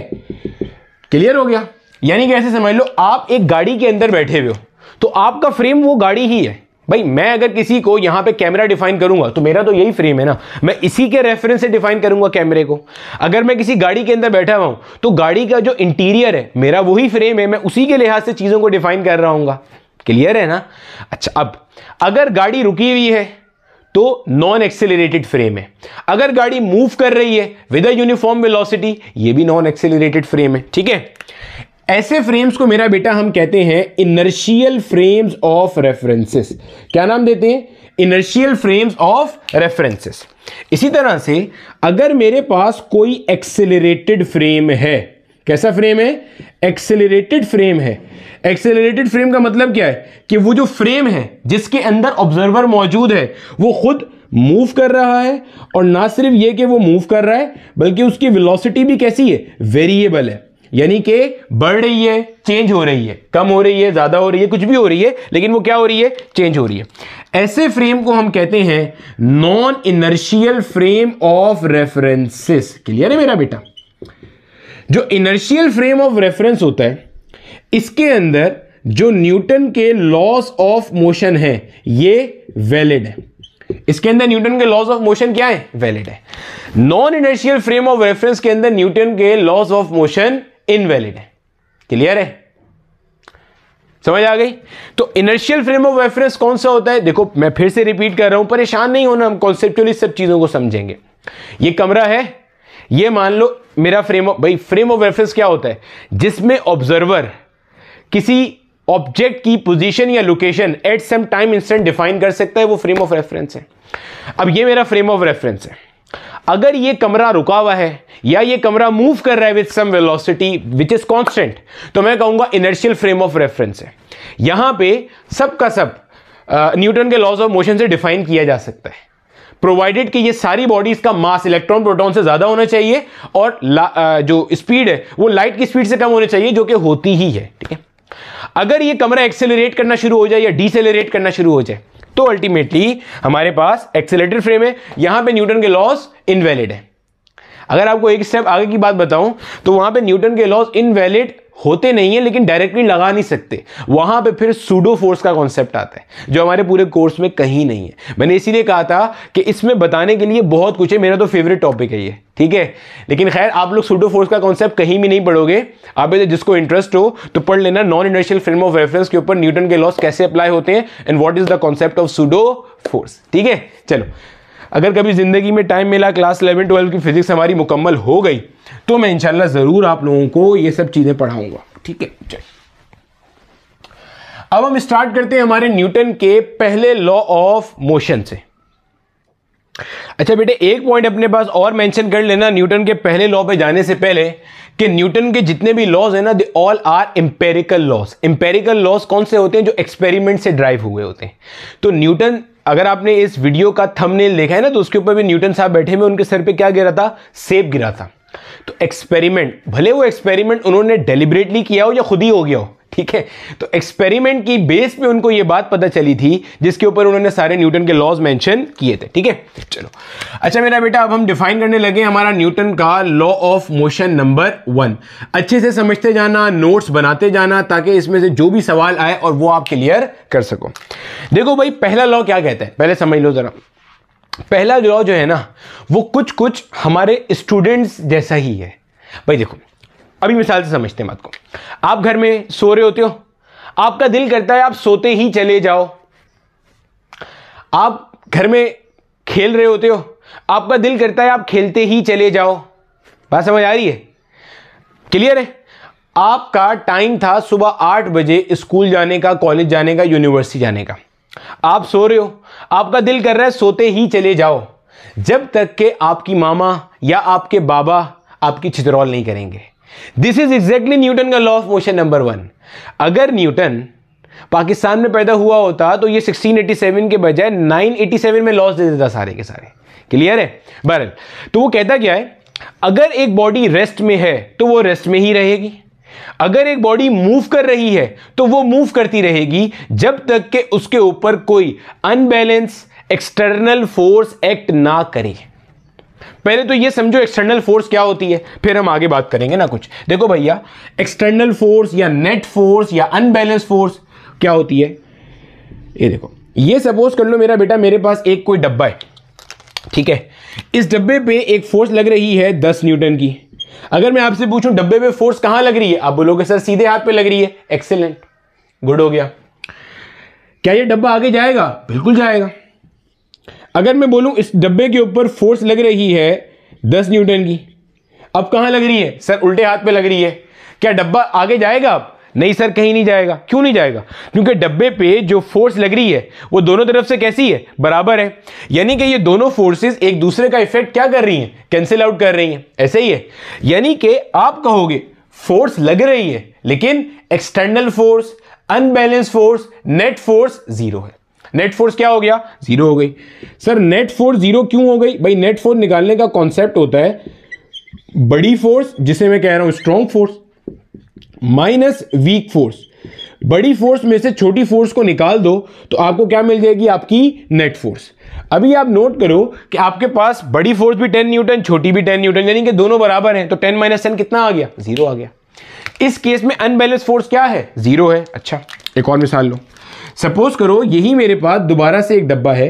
क्लियर हो गया? यानी कि ऐसे समझ लो, आप एक गाड़ी के अंदर बैठे हुए हो तो आपका फ्रेम वो गाड़ी ही है। भाई मैं अगर किसी को यहां पे कैमरा डिफाइन करूंगा तो मेरा तो यही फ्रेम है ना, मैं इसी के रेफरेंस से डिफाइन करूंगा कैमरे को। अगर मैं किसी गाड़ी के अंदर बैठा हुआ हूं तो गाड़ी का जो इंटीरियर है मेरा वही फ्रेम है, मैं उसी के लिहाज से चीजों को डिफाइन कर रहा हूंगा। क्लियर है ना? अच्छा, अब अगर गाड़ी रुकी हुई है तो नॉन एक्सेलरेटेड फ्रेम है, अगर गाड़ी मूव कर रही है विद अ यूनिफॉर्म वेलोसिटी, ये भी नॉन एक्सेलरेटेड फ्रेम है। ठीक है, ऐसे फ्रेम्स को मेरा बेटा हम कहते हैं इनर्शियल फ्रेम्स ऑफ रेफरेंसेस। क्या नाम देते हैं? Inertial frames of references. इसी तरह से अगर मेरे पास कोई एक्सेलरेटेड फ्रेम है, कैसा फ्रेम है? एक्सेलरेटेड फ्रेम है। एक्सेलरेटेड फ्रेम का मतलब क्या है कि वो जो फ्रेम है जिसके अंदर ऑब्जर्वर मौजूद है वो खुद मूव कर रहा है, और ना सिर्फ ये कि वो मूव कर रहा है बल्कि उसकी वेलोसिटी भी कैसी है? वेरिएबल है, यानी कि बढ़ रही है, चेंज हो रही है, कम हो रही है, ज्यादा हो रही है, कुछ भी हो रही है, लेकिन वो क्या हो रही है? चेंज हो रही है। ऐसे फ्रेम को हम कहते हैं non inertial frame of references. Clear है मेरा बेटा? जो इनर्शियल फ्रेम ऑफ रेफरेंस होता है इसके अंदर जो न्यूटन के लॉज ऑफ मोशन है ये वैलिड है। इसके अंदर न्यूटन के लॉज ऑफ मोशन क्या है? वैलिड है। Non inertial frame of reference के अंदर न्यूटन के लॉज ऑफ मोशन इनवैलिड है। क्लियर है? समझ आ गई? तो इनर्शियल फ्रेम ऑफ रेफरेंस कौन सा होता है? देखो मैं फिर से रिपीट कर रहा हूं, परेशान नहीं होना, हम कॉन्सेप्चुअली सब चीजों को समझेंगे। ये कमरा है, ये मान लो मेरा फ्रेम ऑफ, भाई फ्रेम ऑफ रेफरेंस क्या होता है? जिसमें ऑब्जर्वर किसी ऑब्जेक्ट की पोजीशन या location at some time instant define कर सकता है, वो फ्रेम ऑफ रेफरेंस है। अब ये मेरा फ्रेम ऑफ रेफरेंस है। अगर ये कमरा रुका हुआ है या ये कमरा मूव कर रहा है with some velocity which is constant, तो मैं कहूंगा इनर्शियल फ्रेम ऑफ रेफरेंस है। यहां पे सब का सब न्यूटन के लॉज ऑफ मोशन से डिफाइन किया जा सकता है। प्रोवाइडेड कि ये सारी बॉडीज का मास इलेक्ट्रॉन प्रोटॉन से ज्यादा होना चाहिए और जो स्पीड है वो लाइट की स्पीड से कम होनी चाहिए, जो कि होती ही है। ठीक है, अगर ये कमरा एक्सेलरेट करना शुरू हो जाए या डिसेलरेट करना शुरू हो जाए तो अल्टीमेटली हमारे पास एक्सेलरेटेड फ्रेम है, यहां पे न्यूटन के लॉज इनवैलिड है। अगर आपको एक स्टेप आगे की बात बताऊं तो वहां पे न्यूटन के लॉज इनवैलिड होते नहीं है, लेकिन डायरेक्टली लगा नहीं सकते, वहां पे फिर सूडो फोर्स का कॉन्सेप्ट आता है जो हमारे पूरे कोर्स में कहीं नहीं है। मैंने इसीलिए कहा था कि इसमें बताने के लिए बहुत कुछ है, मेरा तो फेवरेट टॉपिक है ये। ठीक है, लेकिन खैर आप लोग सूडो फोर्स का कॉन्सेप्ट कहीं भी नहीं पढ़ोगे, आप जिसको इंटरेस्ट हो तो पढ़ लेना non inertial frame of reference के ऊपर न्यूटन के लॉज कैसे अप्लाई होते हैं and what is the concept of pseudo force. ठीक है, चलो अगर कभी जिंदगी में टाइम मिला, क्लास 11-12 की फिजिक्स हमारी मुकम्मल हो गई तो मैं इंशाल्लाह जरूर आप लोगों को ये सब चीजें पढ़ाऊंगा। ठीक है, चलो अब हम स्टार्ट करते हैं हमारे न्यूटन के पहले लॉ ऑफ मोशन से। अच्छा बेटे, एक पॉइंट अपने पास और मेंशन कर लेना न्यूटन के पहले लॉ पे जाने से पहले कि न्यूटन के जितने भी लॉज हैं ना, they all are empirical laws. Empirical laws कौन से होते हैं? जो एक्सपेरिमेंट से ड्राइव हुए होते हैं। तो न्यूटन, अगर आपने इस वीडियो का थंबनेल देखा है ना, तो उसके ऊपर भी न्यूटन साहब बैठे हुए, उनके सर पे क्या गिरा था? सेब गिरा था। तो एक्सपेरिमेंट, भले वो एक्सपेरिमेंट उन्होंने डेलिबरेटली किया हो या खुद ही हो गया हो, ठीक है, तो एक्सपेरिमेंट की बेस पे उनको ये बात पता चली थी जिसके ऊपर उन्होंने सारे न्यूटन के लॉज मेंशन किए थे। ठीक है, चलो अच्छा मेरा बेटा, अब हम डिफाइन करने लगे हमारा न्यूटन का लॉ ऑफ मोशन नंबर 1। अच्छे से समझते जाना, नोट्स बनाते जाना, ताकि इसमें से जो भी सवाल आए और वो आप क्लियर कर सको। देखो भाई, पहला लॉ क्या कहता है, पहले समझ लो जरा। पहला लॉ जो है ना, वो कुछ कुछ हमारे स्टूडेंट्स जैसा ही है। भाई देखो, अभी मिसाल से समझते हैं बात को। आप घर में सो रहे होते हो, आपका दिल करता है आप सोते ही चले जाओ। आप घर में खेल रहे होते हो, आपका दिल करता है आप खेलते ही चले जाओ। बात समझ आ रही है? क्लियर है? आपका टाइम था सुबह 8 बजे स्कूल जाने का, कॉलेज जाने का, यूनिवर्सिटी जाने का। आप सो रहे हो, आपका दिल कर रहा है सोते ही चले जाओ, जब तक कि आपकी मामा या आपके बाबा आपकी छितरौल नहीं करेंगे। दिस इज एग्जैक्टली न्यूटन का लॉ ऑफ मोशन नंबर 1। अगर न्यूटन पाकिस्तान में पैदा हुआ होता तो ये 1687 के बजाय 987 में लॉस दे देता सारे के सारे। क्लियर है? बहरहाल, तो वो कहता क्या है, अगर एक बॉडी रेस्ट में है तो वो रेस्ट में ही रहेगी, अगर एक बॉडी मूव कर रही है तो वो मूव करती रहेगी जब तक कि उसके ऊपर कोई अनबैलेंस एक्सटर्नल फोर्स एक्ट ना करे। पहले तो ये समझो एक्सटर्नल फोर्स क्या होती है, फिर हम आगे बात करेंगे ना कुछ। देखो भैया, एक्सटर्नल फोर्स या नेट फोर्स या अनबैलेंस फोर्स क्या होती है, ये देखो। ये सपोज कर लो मेरा बेटा, मेरे पास एक कोई डब्बा है, ठीक है, इस डब्बे पे एक फोर्स लग रही है 10 न्यूटन की। अगर मैं आपसे पूछूं डब्बे पे फोर्स कहां लग रही है, आप बोलोगे सर सीधे हाथ पे लग रही है। एक्सीलेंट, गुड हो गया। क्या ये डब्बा आगे जाएगा? बिल्कुल जाएगा। अगर मैं बोलूं इस डब्बे के ऊपर फोर्स लग रही है 10 न्यूटन की, अब कहां लग रही है? सर उल्टे हाथ पे लग रही है। क्या डब्बा आगे जाएगा? अब नहीं सर, कहीं नहीं जाएगा। क्यों नहीं जाएगा? क्योंकि डब्बे पे जो फोर्स लग रही है वो दोनों तरफ से कैसी है? बराबर है। यानी कि ये दोनों फोर्सेस एक दूसरे का इफेक्ट क्या कर रही हैं? कैंसिल आउट कर रही हैं। ऐसे ही है। यानी कि आप कहोगे फोर्स लग रही है लेकिन external force, unbalance force, net force zero है। नेट फोर्स क्या हो गया? जीरो हो गई। सर नेट फोर्स जीरो क्यों हो गई? भाई नेट फोर्स निकालने का कॉन्सेप्ट होता है बड़ी फोर्स, जिसे मैं कह रहा हूं strong force, minus weak force. बड़ी फोर्स में से छोटी फोर्स को निकाल दो तो आपको क्या मिल जाएगी? आपकी नेट फोर्स। अभी आप नोट करो कि आपके पास बड़ी फोर्स भी 10 न्यूटन, छोटी भी 10 न्यूटन, यानी कि दोनों बराबर हैं। तो 10 माइनस 10 कितना आ गया? जीरो आ गया। इस केस में अनबैलेंस फोर्स क्या है? जीरो है। अच्छा, एक और मिसाल लो। सपोज करो यही मेरे पास दोबारा से एक डब्बा है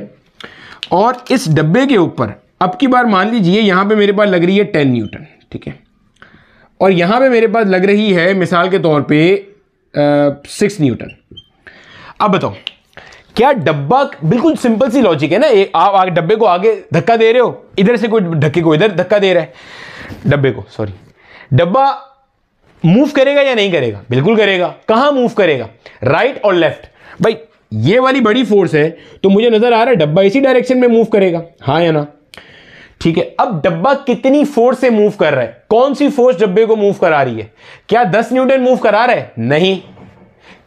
और इस डब्बे के ऊपर अब की बार मान लीजिए यहां पे मेरे पास लग रही है 10 न्यूटन, ठीक है, और यहां पे मेरे पास लग रही है मिसाल के तौर पे 6 न्यूटन। अब बताओ, क्या डब्बा, बिल्कुल सिंपल सी लॉजिक है ना, आप डब्बे को आगे धक्का दे रहे हो, इधर से कोई धक्के को इधर धक्का दे रहा है, डब्बे को, सॉरी, डब्बा मूव करेगा या नहीं करेगा? बिल्कुल करेगा। कहां मूव करेगा? राइट और लेफ्ट। भाई ये वाली बड़ी फोर्स है तो मुझे नजर आ रहा है डब्बा इसी डायरेक्शन में मूव करेगा, हाँ या ना? ठीक है। अब डब्बा कितनी फोर्स से मूव कर रहा है? कौन सी फोर्स डब्बे को मूव करा रही है? क्या 10 न्यूटन मूव करा रहा है? नहीं।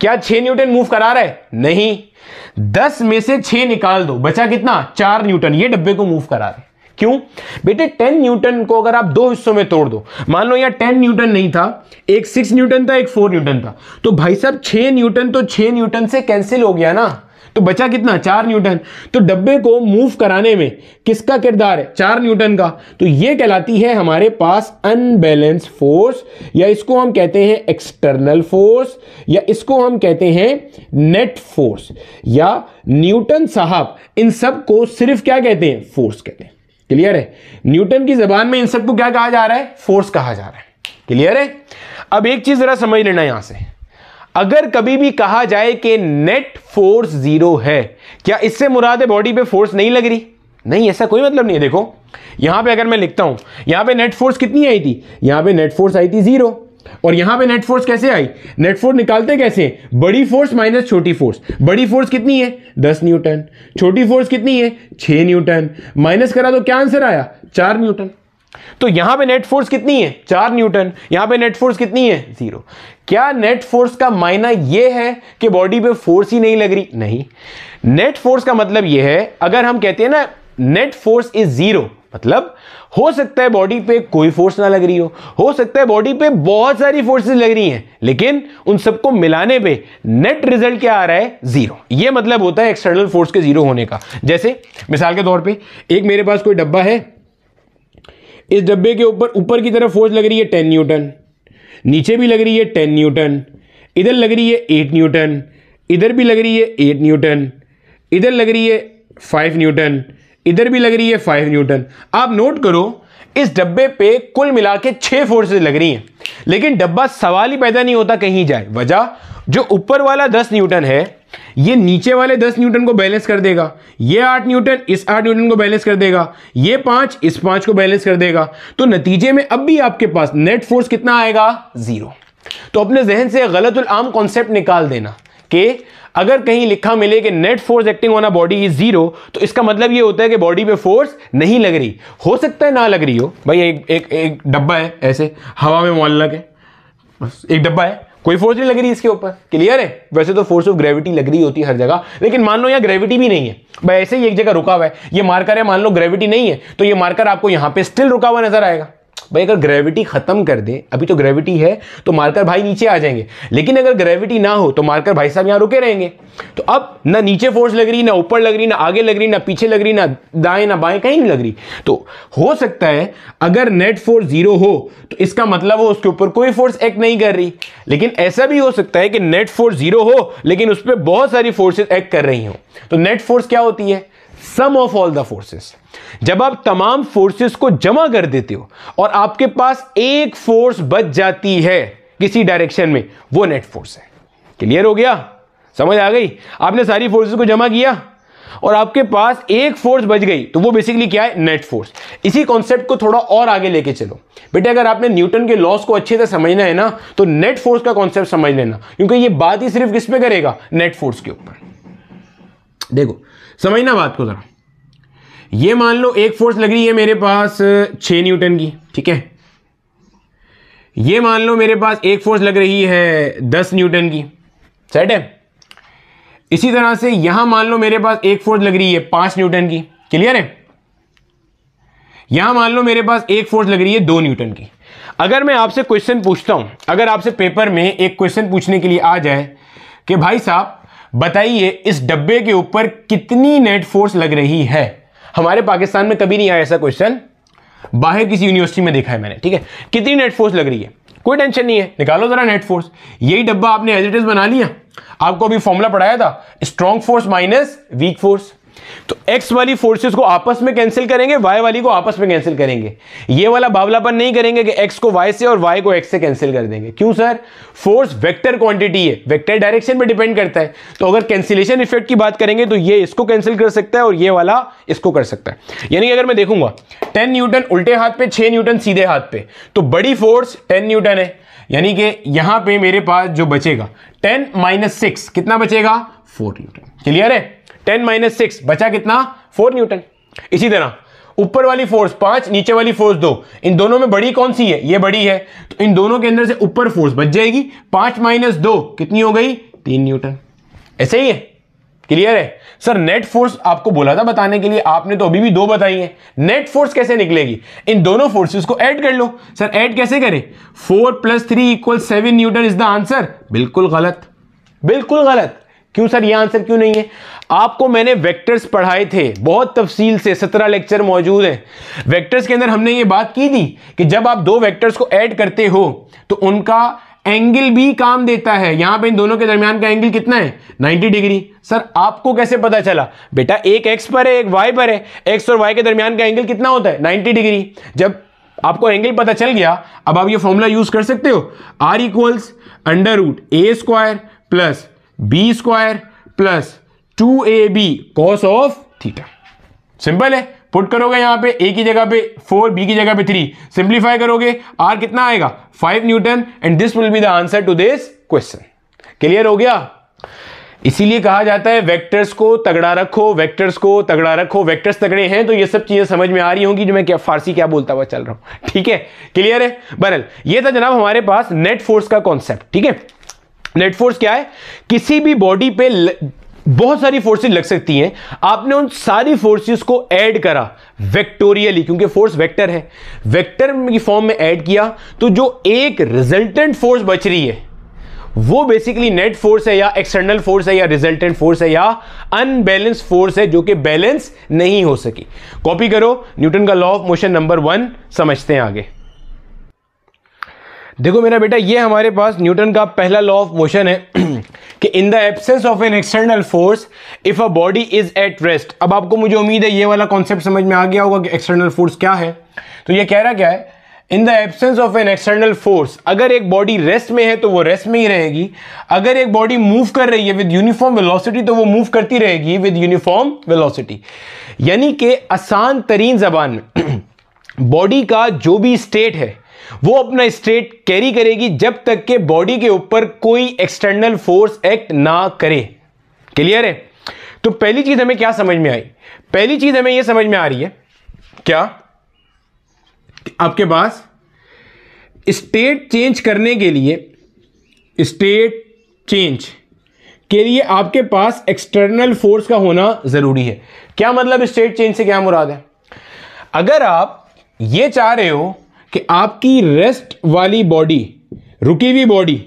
क्या 6 न्यूटन मूव करा रहा है? नहीं। 10 में से 6 निकाल दो, बचा कितना 4 न्यूटन, ये डब्बे को मूव करा रहे। क्यों बेटे 10 न्यूटन को अगर आप दो हिस्सों में तोड़ दो, मान लो यहाँ 10 न्यूटन नहीं था, एक 6 न्यूटन था, एक 4 न्यूटन था, तो भाई साहब 6 न्यूटन तो 6 न्यूटन से कैंसिल हो गया ना, तो बचा कितना 4 न्यूटन। तो डब्बे को मूव कराने में किसका किरदार है 4 न्यूटन का, तो ये कहलाती है हमारे पास अनबैलेंस फोर्स, या इसको हम कहते हैं एक्सटर्नल फोर्स, या इसको हम कहते हैं नेट फोर्स, या न्यूटन साहब इन सब को सिर्फ क्या कहते हैं फोर्स कहते हैं। क्लियर है, न्यूटन की जबान में इन सबको क्या कहा जा रहा है फोर्स कहा जा रहा है। क्लियर है। अब एक चीज जरा समझ लेना यहां से, अगर कभी भी कहा जाए कि नेट फोर्स 0 है, क्या इससे मुराद है बॉडी पे फोर्स नहीं लग रही? नहीं, ऐसा कोई मतलब नहीं है। देखो यहां पे अगर मैं लिखता हूं, यहां पे नेट फोर्स कितनी आई थी, यहां पे नेट फोर्स आई थी 0, और यहां पे नेट फोर्स कैसे आई, नेट फोर्स निकालते कैसे, बड़ी फोर्स माइनस छोटी फोर्स। बड़ी फोर्स कितनी है 10 न्यूटन, छोटी फोर्स कितनी है 6 न्यूटन, माइनस करा तो क्या आंसर आया 4 न्यूटन। तो यहां पे नेट फोर्स कितनी है 4 न्यूटन, यहां पे नेट फोर्स कितनी है 0। क्या नेट फोर्स का मायना यह है कि बॉडी पे फोर्स ही नहीं लग रही? नहीं, नेट फोर्स का मतलब यह है, अगर हम कहते हैं ना नेट फोर्स इज 0, मतलब हो सकता है बॉडी पे कोई फोर्स ना लग रही हो सकता है बॉडी पे बहुत सारी फोर्सेस लग रही हैं, लेकिन उन सबको मिलाने पे नेट रिजल्ट क्या आ रहा है 0। यह मतलब होता है एक्सटर्नल फोर्स के 0 होने का। जैसे मिसाल के तौर पे एक मेरे पास कोई डब्बा है, इस डब्बे के ऊपर की तरफ फोर्स लग रही है 10 न्यूटन, नीचे भी लग रही है 10 न्यूटन, इधर लग रही है 8 न्यूटन, इधर भी लग रही है 8 न्यूटन, इधर लग रही है 5 न्यूटन, इधर भी लग रही है 5 न्यूटन। आप नोट करो इस डब्बे पे कुल मिला के 6 फोर्सेस लग रही हैं, लेकिन डब्बा सवाल ही पैदा नहीं होता कहीं जाए। वजह, जो ऊपर वाला 10 न्यूटन है ये नीचे वाले 10 न्यूटन को बैलेंस कर देगा, ये 8 न्यूटन इस 8 न्यूटन को बैलेंस कर देगा, ये 5 इस 5 को बैलेंस कर देगा। तो नतीजे में अब भी आपके पास नेट फोर्स कितना आएगा 0। तो अपने जहन से गलतुल आम कॉन्सेप्ट निकाल देना कि अगर कहीं लिखा मिले कि net force acting on a body is 0, तो इसका मतलब ये होता है कि बॉडी पे फोर्स नहीं लग रही। हो सकता है ना लग रही हो, भाई एक डब्बा है ऐसे हवा में मुअल्लक है, बस एक डब्बा है, कोई फोर्स नहीं लग रही इसके ऊपर। क्लियर है। वैसे तो फोर्स ऑफ ग्रेविटी लग रही होती है हर जगह, लेकिन मान लो यहाँ ग्रेविटी भी नहीं है, भाई ऐसे ही एक जगह रुका हुआ है, ये मार्कर है, मान लो ग्रेविटी नहीं है, तो ये मार्कर आपको यहाँ पे स्टिल रुका हुआ नजर आएगा। भाई अगर ग्रेविटी खत्म कर दे, अभी तो ग्रेविटी है तो मार्कर भाई नीचे आ जाएंगे, लेकिन अगर ग्रेविटी ना हो तो मार्कर भाई साहब यहां रुके रहेंगे। तो अब ना नीचे फोर्स लग रही, ना ऊपर लग रही, ना आगे लग रही, ना पीछे लग रही, ना दाएं ना बाएं, कहीं नहीं लग रही। तो हो सकता है अगर नेट फोर्स 0 हो तो इसका मतलब हो उसके ऊपर कोई फोर्स एक्ट नहीं कर रही, लेकिन ऐसा भी हो सकता है कि नेट फोर्स 0 हो लेकिन उस पर बहुत सारी फोर्सेस एक्ट कर रही हो। तो नेट फोर्स क्या होती है, सम ऑफ ऑल द फोर्सेस। जब आप तमाम फोर्सेस को जमा कर देते हो और आपके पास एक फोर्स बच जाती है किसी डायरेक्शन में, वो नेट फोर्स है। क्लियर हो गया, समझ आ गई? आपने सारी फोर्सेस को जमा किया और आपके पास एक फोर्स बच गई, तो वो बेसिकली क्या है, नेट फोर्स। इसी कॉन्सेप्ट को थोड़ा और आगे लेके चलो बेटे। अगर आपने न्यूटन के लॉस को अच्छे से समझना है ना, तो नेट फोर्स का कॉन्सेप्ट समझ लेना, क्योंकि ये बात ही सिर्फ किस पे करेगा, नेट फोर्स के ऊपर। देखो समझना बात को जरा। ये मान लो एक फोर्स लग रही है मेरे पास 6 न्यूटन की, ठीक है। ये मान लो मेरे पास एक फोर्स लग रही है 10 न्यूटन की, सेट है। इसी तरह से यहां मान लो मेरे पास एक फोर्स लग रही है 5 न्यूटन की, क्लियर है। यहां मान लो मेरे पास एक फोर्स लग रही है 2 न्यूटन की। अगर मैं आपसे क्वेश्चन पूछता हूं, अगर आपसे पेपर में एक क्वेश्चन पूछने के लिए आ जाए कि भाई साहब बताइए इस डब्बे के ऊपर कितनी नेट फोर्स लग रही है, हमारे पाकिस्तान में कभी नहीं आया ऐसा क्वेश्चन, बाहर किसी यूनिवर्सिटी में देखा है मैंने, ठीक है। कितनी नेट फोर्स लग रही है, कोई टेंशन नहीं है, निकालो जरा नेट फोर्स। यही डब्बा आपने एज इट इज बना लिया, आपको अभी फॉर्मूला पढ़ाया था, strong force minus weak force. तो एक्स वाली फोर्सेस को आपस में कैंसिल करेंगे, वाई वाली को आपस में कैंसिल करेंगे। ये वाला बावलापन नहीं करेंगे कि एक्स को वाई से और वाई को एक्स से कैंसिल कर देंगे। क्यों सर, फोर्स वेक्टर क्वांटिटी है, वेक्टर डायरेक्शन पे डिपेंड करता है। तो अगर कैंसिलेशन इफेक्ट की बात करेंगे तो ये इसको कैंसिल कर सकता है और ये वाला इसको कर सकता है। यानी कि अगर मैं देखूंगा 10 न्यूटन उल्टे हाथ पे, 6 न्यूटन सीधे हाथ पे, तो बड़ी फोर्स 10 न्यूटन है। यानी कि यहां पे मेरे पास जो बचेगा 10 माइनस 6 कितना बचेगा, 4 न्यूटन। क्लियर है। 10 माइनस 6 बचा कितना, 4 न्यूटन। इसी तरह ऊपर वाली फोर्स 5, नीचे वाली फोर्स 2, इन दोनों में बड़ी कौन सी है, ये बड़ी है, तो इन दोनों के अंदर से ऊपर फोर्स बच जाएगी। 5 माइनस 2 कितनी हो गई, 3 न्यूटन। ऐसे ही है, क्लियर है सर? नेट फोर्स आपको बोला था बताने के लिए, आपने तो अभी भी 2 बताई है। नेट फोर्स कैसे निकलेगी? इन दोनों फोर्सेस को ऐड कर लो। सर ऐड कैसे करें? 4 + 3 = 7 न्यूटन इज द आंसर। बिल्कुल गलत, बिल्कुल गलत। क्यों सर, ये आंसर क्यों नहीं है? आपको मैंने वेक्टर्स पढ़ाए थे बहुत तफसील से, 17 लेक्चर मौजूद हैं। वेक्टर्स के अंदर हमने ये बात की थी कि जब आप 2 वेक्टर्स को ऐड करते हो तो उनका एंगल भी काम देता है। यहां पे इन दोनों के दरमियान का एंगल कितना है? 90 डिग्री। सर आपको कैसे पता चला? बेटा एक एक्स पर है, एक वाई पर है। एक्स और वाई के दरमियान का एंगल कितना होता है? 90 डिग्री। जब आपको एंगल पता चल गया, अब आप ये फॉर्मूला यूज कर सकते हो, R = √a² + b² + 2ab cos of theta. Simple है, पुट करोगे यहां पे a की जगह पे 4, b की जगह पे 3, सिंप्लीफाई करोगे r कितना आएगा? 5 newton, and this will be the answer to this question. Clear हो गया? इसीलिए कहा जाता है वेक्टर्स को तगड़ा रखो, वेक्टर्स को तगड़ा रखो। वेक्टर्स तगड़े हैं तो ये सब चीजें समझ में आ रही होंगी जो मैं क्या फारसी क्या बोलता हुआ चल रहा हूं। ठीक है, क्लियर है? बहरहाल ये था जनाब हमारे पास नेट फोर्स का कॉन्सेप्ट। ठीक है, नेट फोर्स क्या है? किसी भी बॉडी पे बहुत सारी फोर्सेस लग सकती हैं, आपने उन सारी फोर्सेस को ऐड करा वेक्टोरियली, क्योंकि फोर्स वेक्टर है, वेक्टर की फॉर्म में ऐड किया, तो जो एक रिजल्टेंट फोर्स बच रही है वो बेसिकली नेट फोर्स है, या एक्सटर्नल फोर्स है, या रिजल्टेंट फोर्स है, या अनबैलेंस फोर्स है जो कि बैलेंस नहीं हो सकी। कॉपी करो न्यूटन का लॉ ऑफ मोशन नंबर 1, समझते हैं आगे। देखो मेरा बेटा, ये हमारे पास न्यूटन का पहला लॉ ऑफ मोशन है कि इन the absence of an external force if a body is at rest. अब आपको मुझे उम्मीद है ये वाला कॉन्सेप्ट समझ में आ गया होगा कि एक्सटर्नल फोर्स क्या है। तो ये कह रहा क्या है? In the absence of an external force, अगर एक बॉडी रेस्ट में है तो वो रेस्ट में ही रहेगी। अगर एक बॉडी मूव कर रही है विद यूनिफॉर्म वेलोसिटी तो वो मूव करती रहेगी विद यूनिफॉर्म वेलोसिटी। यानी कि आसान तरीन जबान में बॉडी का जो भी स्टेट है वो अपना स्टेट कैरी करेगी जब तक के बॉडी के ऊपर कोई एक्सटर्नल फोर्स एक्ट ना करे। क्लियर है? तो पहली चीज हमें क्या समझ में आई? पहली चीज हमें यह समझ में आ रही है क्या, आपके पास स्टेट चेंज करने के लिए, स्टेट चेंज के लिए आपके पास एक्सटर्नल फोर्स का होना जरूरी है। क्या मतलब स्टेट चेंज से क्या मुराद है? अगर आप ये चाह रहे हो कि आपकी रेस्ट वाली बॉडी, रुकी हुई बॉडी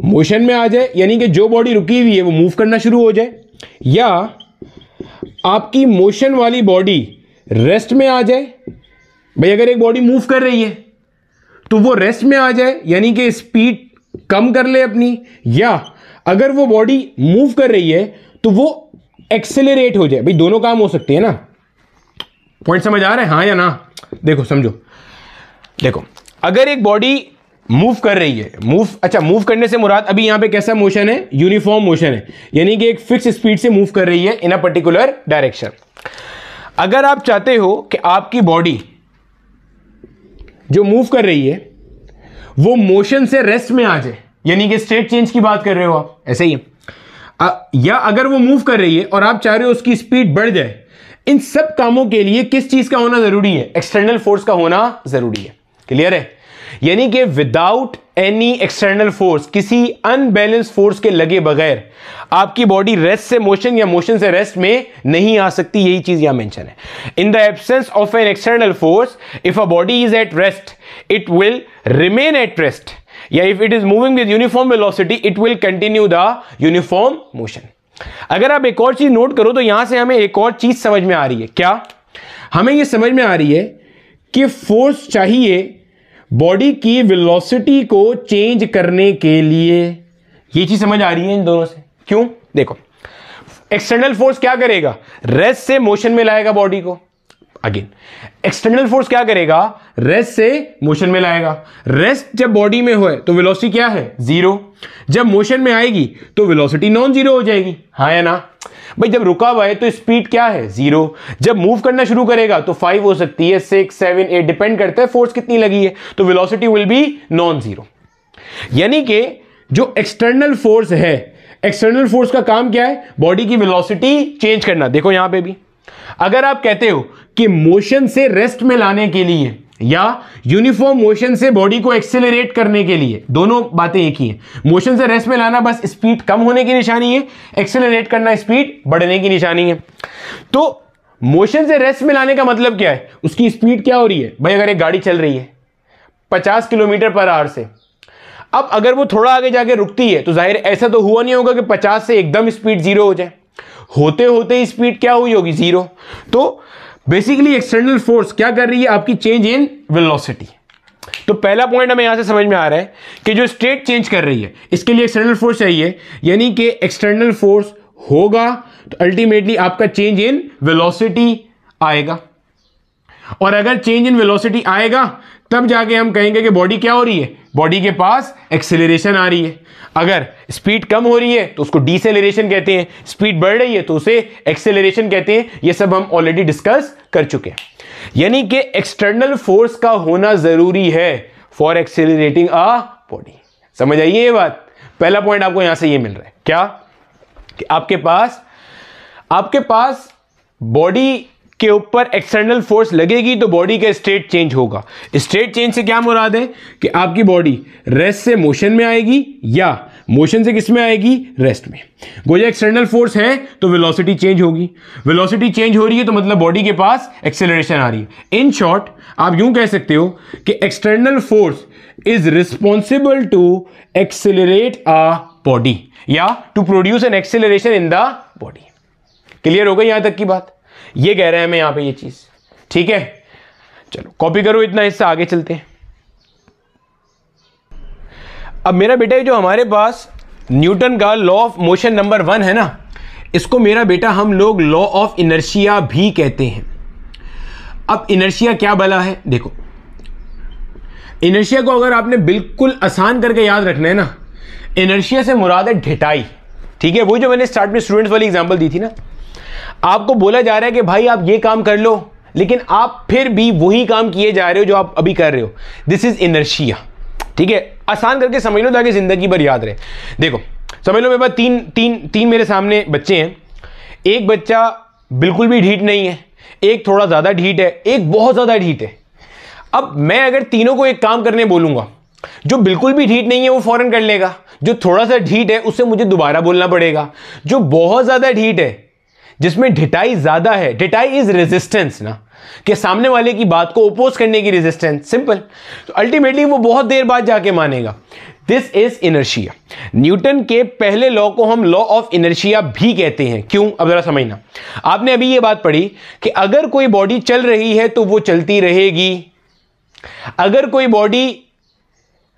मोशन में आ जाए, यानी कि जो बॉडी रुकी हुई है वो मूव करना शुरू हो जाए, या आपकी मोशन वाली बॉडी रेस्ट में आ जाए। भाई अगर एक बॉडी मूव कर रही है तो वो रेस्ट में आ जाए, यानी कि स्पीड कम कर ले अपनी, या अगर वो बॉडी मूव कर रही है तो वो एक्सेलरेट हो जाए। भाई दोनों काम हो सकते हैं ना। पॉइंट समझ आ रहा है? हाँ या ना? देखो समझो, देखो अगर एक बॉडी मूव कर रही है, मूव करने से मुराद अभी यहां पे कैसा मोशन है? यूनिफॉर्म मोशन है, यानी कि एक फिक्स स्पीड से मूव कर रही है इन अ पर्टिकुलर डायरेक्शन। अगर आप चाहते हो कि आपकी बॉडी जो मूव कर रही है वो मोशन से रेस्ट में आ जाए, यानी कि स्टेट चेंज की बात कर रहे हो आप, ऐसे ही या अगर वो मूव कर रही है और आप चाह रहे हो उसकी स्पीड बढ़ जाए, इन सब कामों के लिए किस चीज का होना जरूरी है? एक्सटर्नल फोर्स का होना जरूरी है। क्लियर है? यानी कि विदाउट एनी एक्सटर्नल फोर्स, किसी अनबैलेंस फोर्स के लगे बगैर आपकी बॉडी रेस्ट से मोशन या मोशन से रेस्ट में नहीं आ सकती। यही चीज यहां मेंशन है। In the absence of an external force if a body is at rest it will remain at rest, या if it is moving with uniform velocity it will continue the uniform motion. अगर आप एक और चीज नोट करो तो यहां से हमें एक और चीज समझ में आ रही है। क्या? हमें यह समझ में आ रही है कि फोर्स चाहिए बॉडी की वेलोसिटी को चेंज करने के लिए। यह चीज समझ आ रही है इन दोनों से। क्यों? देखो एक्सटर्नल फोर्स क्या करेगा? रेस्ट से मोशन में लाएगा बॉडी को। अगेन एक्सटर्नल फोर्स क्या करेगा? रेस्ट से मोशन में लाएगा। रेस्ट जब बॉडी में होए तो वेलोसिटी क्या है? 0। जब मोशन में आएगी तो वेलोसिटी नॉन जीरो हो जाएगी। हाँ या ना? भाई जब रुका हुआ है तो स्पीड क्या है? 0। जब मूव करना शुरू करेगा तो 5 हो सकती है, 6, 7, 8, डिपेंड करता है फोर्स कितनी लगी है, तो velocity will be non zero. यानी कि जो एक्सटर्नल फोर्स है, एक्सटर्नल फोर्स का काम क्या है? बॉडी की वेलोसिटी चेंज करना। देखो यहां पे भी अगर आप कहते हो कि मोशन से रेस्ट में लाने के लिए, या यूनिफॉर्म मोशन से बॉडी को एक्सेलरेट करने के लिए, दोनों बातें एक ही हैं। मोशन से रेस्ट में लाना बस स्पीड कम होने की निशानी है, एक्सेलरेट करना स्पीड बढ़ने की निशानी है। तो मोशन से रेस्ट में लाने का मतलब क्या है, उसकी स्पीड क्या हो रही है। भाई अगर एक गाड़ी चल रही है 50 किलोमीटर पर आवर से, अब अगर वो थोड़ा आगे जाके रुकती है तो जाहिर ऐसा तो हुआ नहीं होगा कि 50 से एकदम स्पीड जीरो हो जाए, होते होते स्पीड क्या हुई होगी, जीरो। तो बेसिकली एक्सटर्नल फोर्स क्या कर रही है, आपकी चेंज इन वेलोसिटी। तो पहला पॉइंट हमें यहां से समझ में आ रहा है कि जो स्टेट चेंज कर रही है इसके लिए एक्सटर्नल फोर्स चाहिए, यानी कि एक्सटर्नल फोर्स होगा तो अल्टीमेटली आपका चेंज इन वेलोसिटी आएगा। और अगर चेंज इन वेलोसिटी आएगा तब जाके हम कहेंगे कि बॉडी क्या हो रही है, बॉडी के पास एक्सेलरेशन आ रही है। अगर स्पीड कम हो रही है तो उसको डिसेलरेशन कहते हैं, स्पीड बढ़ रही है तो उसे एक्सेलरेशन कहते हैं। ये सब हम ऑलरेडी डिस्कस कर चुके हैं। यानी कि एक्सटर्नल फोर्स का होना जरूरी है फॉर एक्सेलरेटिंग अ बॉडी। समझ आइए ये बात। पहला पॉइंट आपको यहां से ये मिल रहा है क्या, कि आपके पास बॉडी के ऊपर एक्सटर्नल फोर्स लगेगी तो बॉडी का स्टेट चेंज होगा। स्टेट चेंज से क्या मुराद है कि आपकी बॉडी रेस्ट से मोशन में आएगी या मोशन से किस में आएगी, रेस्ट में। गोया एक्सटर्नल फोर्स है तो वेलोसिटी चेंज होगी, वेलोसिटी चेंज हो रही है तो मतलब बॉडी के पास एक्सेलरेशन आ रही है। इन शॉर्ट आप यूं कह सकते हो कि external force is responsible to accelerate a body या to produce an acceleration in the body. Clear हो गई यहां तक की बात, ये कह रहे हैं हमें यहां पे ये चीज, ठीक है। चलो कॉपी करो इतना हिस्सा, आगे चलते हैं। अब मेरा बेटा जो हमारे पास न्यूटन का लॉ ऑफ मोशन नंबर 1 है ना, इसको मेरा बेटा हम लोग लॉ ऑफ इनर्शिया भी कहते हैं। अब इनर्शिया क्या भला है, देखो इनर्शिया को अगर आपने बिल्कुल आसान करके याद रखना है ना, इनर्शिया से मुराद है ढिठाई, ठीक है। वो जो मैंने स्टार्ट में स्टूडेंट्स वाली एग्जांपल दी थी ना, आपको बोला जा रहा है कि भाई आप ये काम कर लो, लेकिन आप फिर भी वही काम किए जा रहे हो जो आप अभी कर रहे हो। दिस इज इनर्शिया, ठीक है। आसान करके समझ लो ताकि जिंदगी भर याद रहे। देखो समझ लो मेरे पास तीन मेरे सामने बच्चे हैं। एक बच्चा बिल्कुल भी ढीठ नहीं है, एक थोड़ा ज्यादा ढीठ है, एक बहुत ज्यादा ढीठ है। अब मैं अगर तीनों को एक काम करने बोलूंगा, जो बिल्कुल भी ढीठ नहीं है वो फौरन कर लेगा, जो थोड़ा सा ढीठ है उससे मुझे दोबारा बोलना पड़ेगा, जो बहुत ज्यादा ढीठ है जिसमें ढिठाई ज्यादा है, ढिठाई इज रेजिस्टेंस ना, कि सामने वाले की बात को ओपोज करने की रेजिस्टेंस, सिंपल। तो अल्टीमेटली वो बहुत देर बाद जाके मानेगा। This is inertia. न्यूटन के पहले लॉ को हम लॉ ऑफ इनर्शिया भी कहते हैं। क्यों, अब जरा समझना। आपने अभी ये बात पढ़ी कि अगर कोई बॉडी चल रही है तो वो चलती रहेगी, अगर कोई बॉडी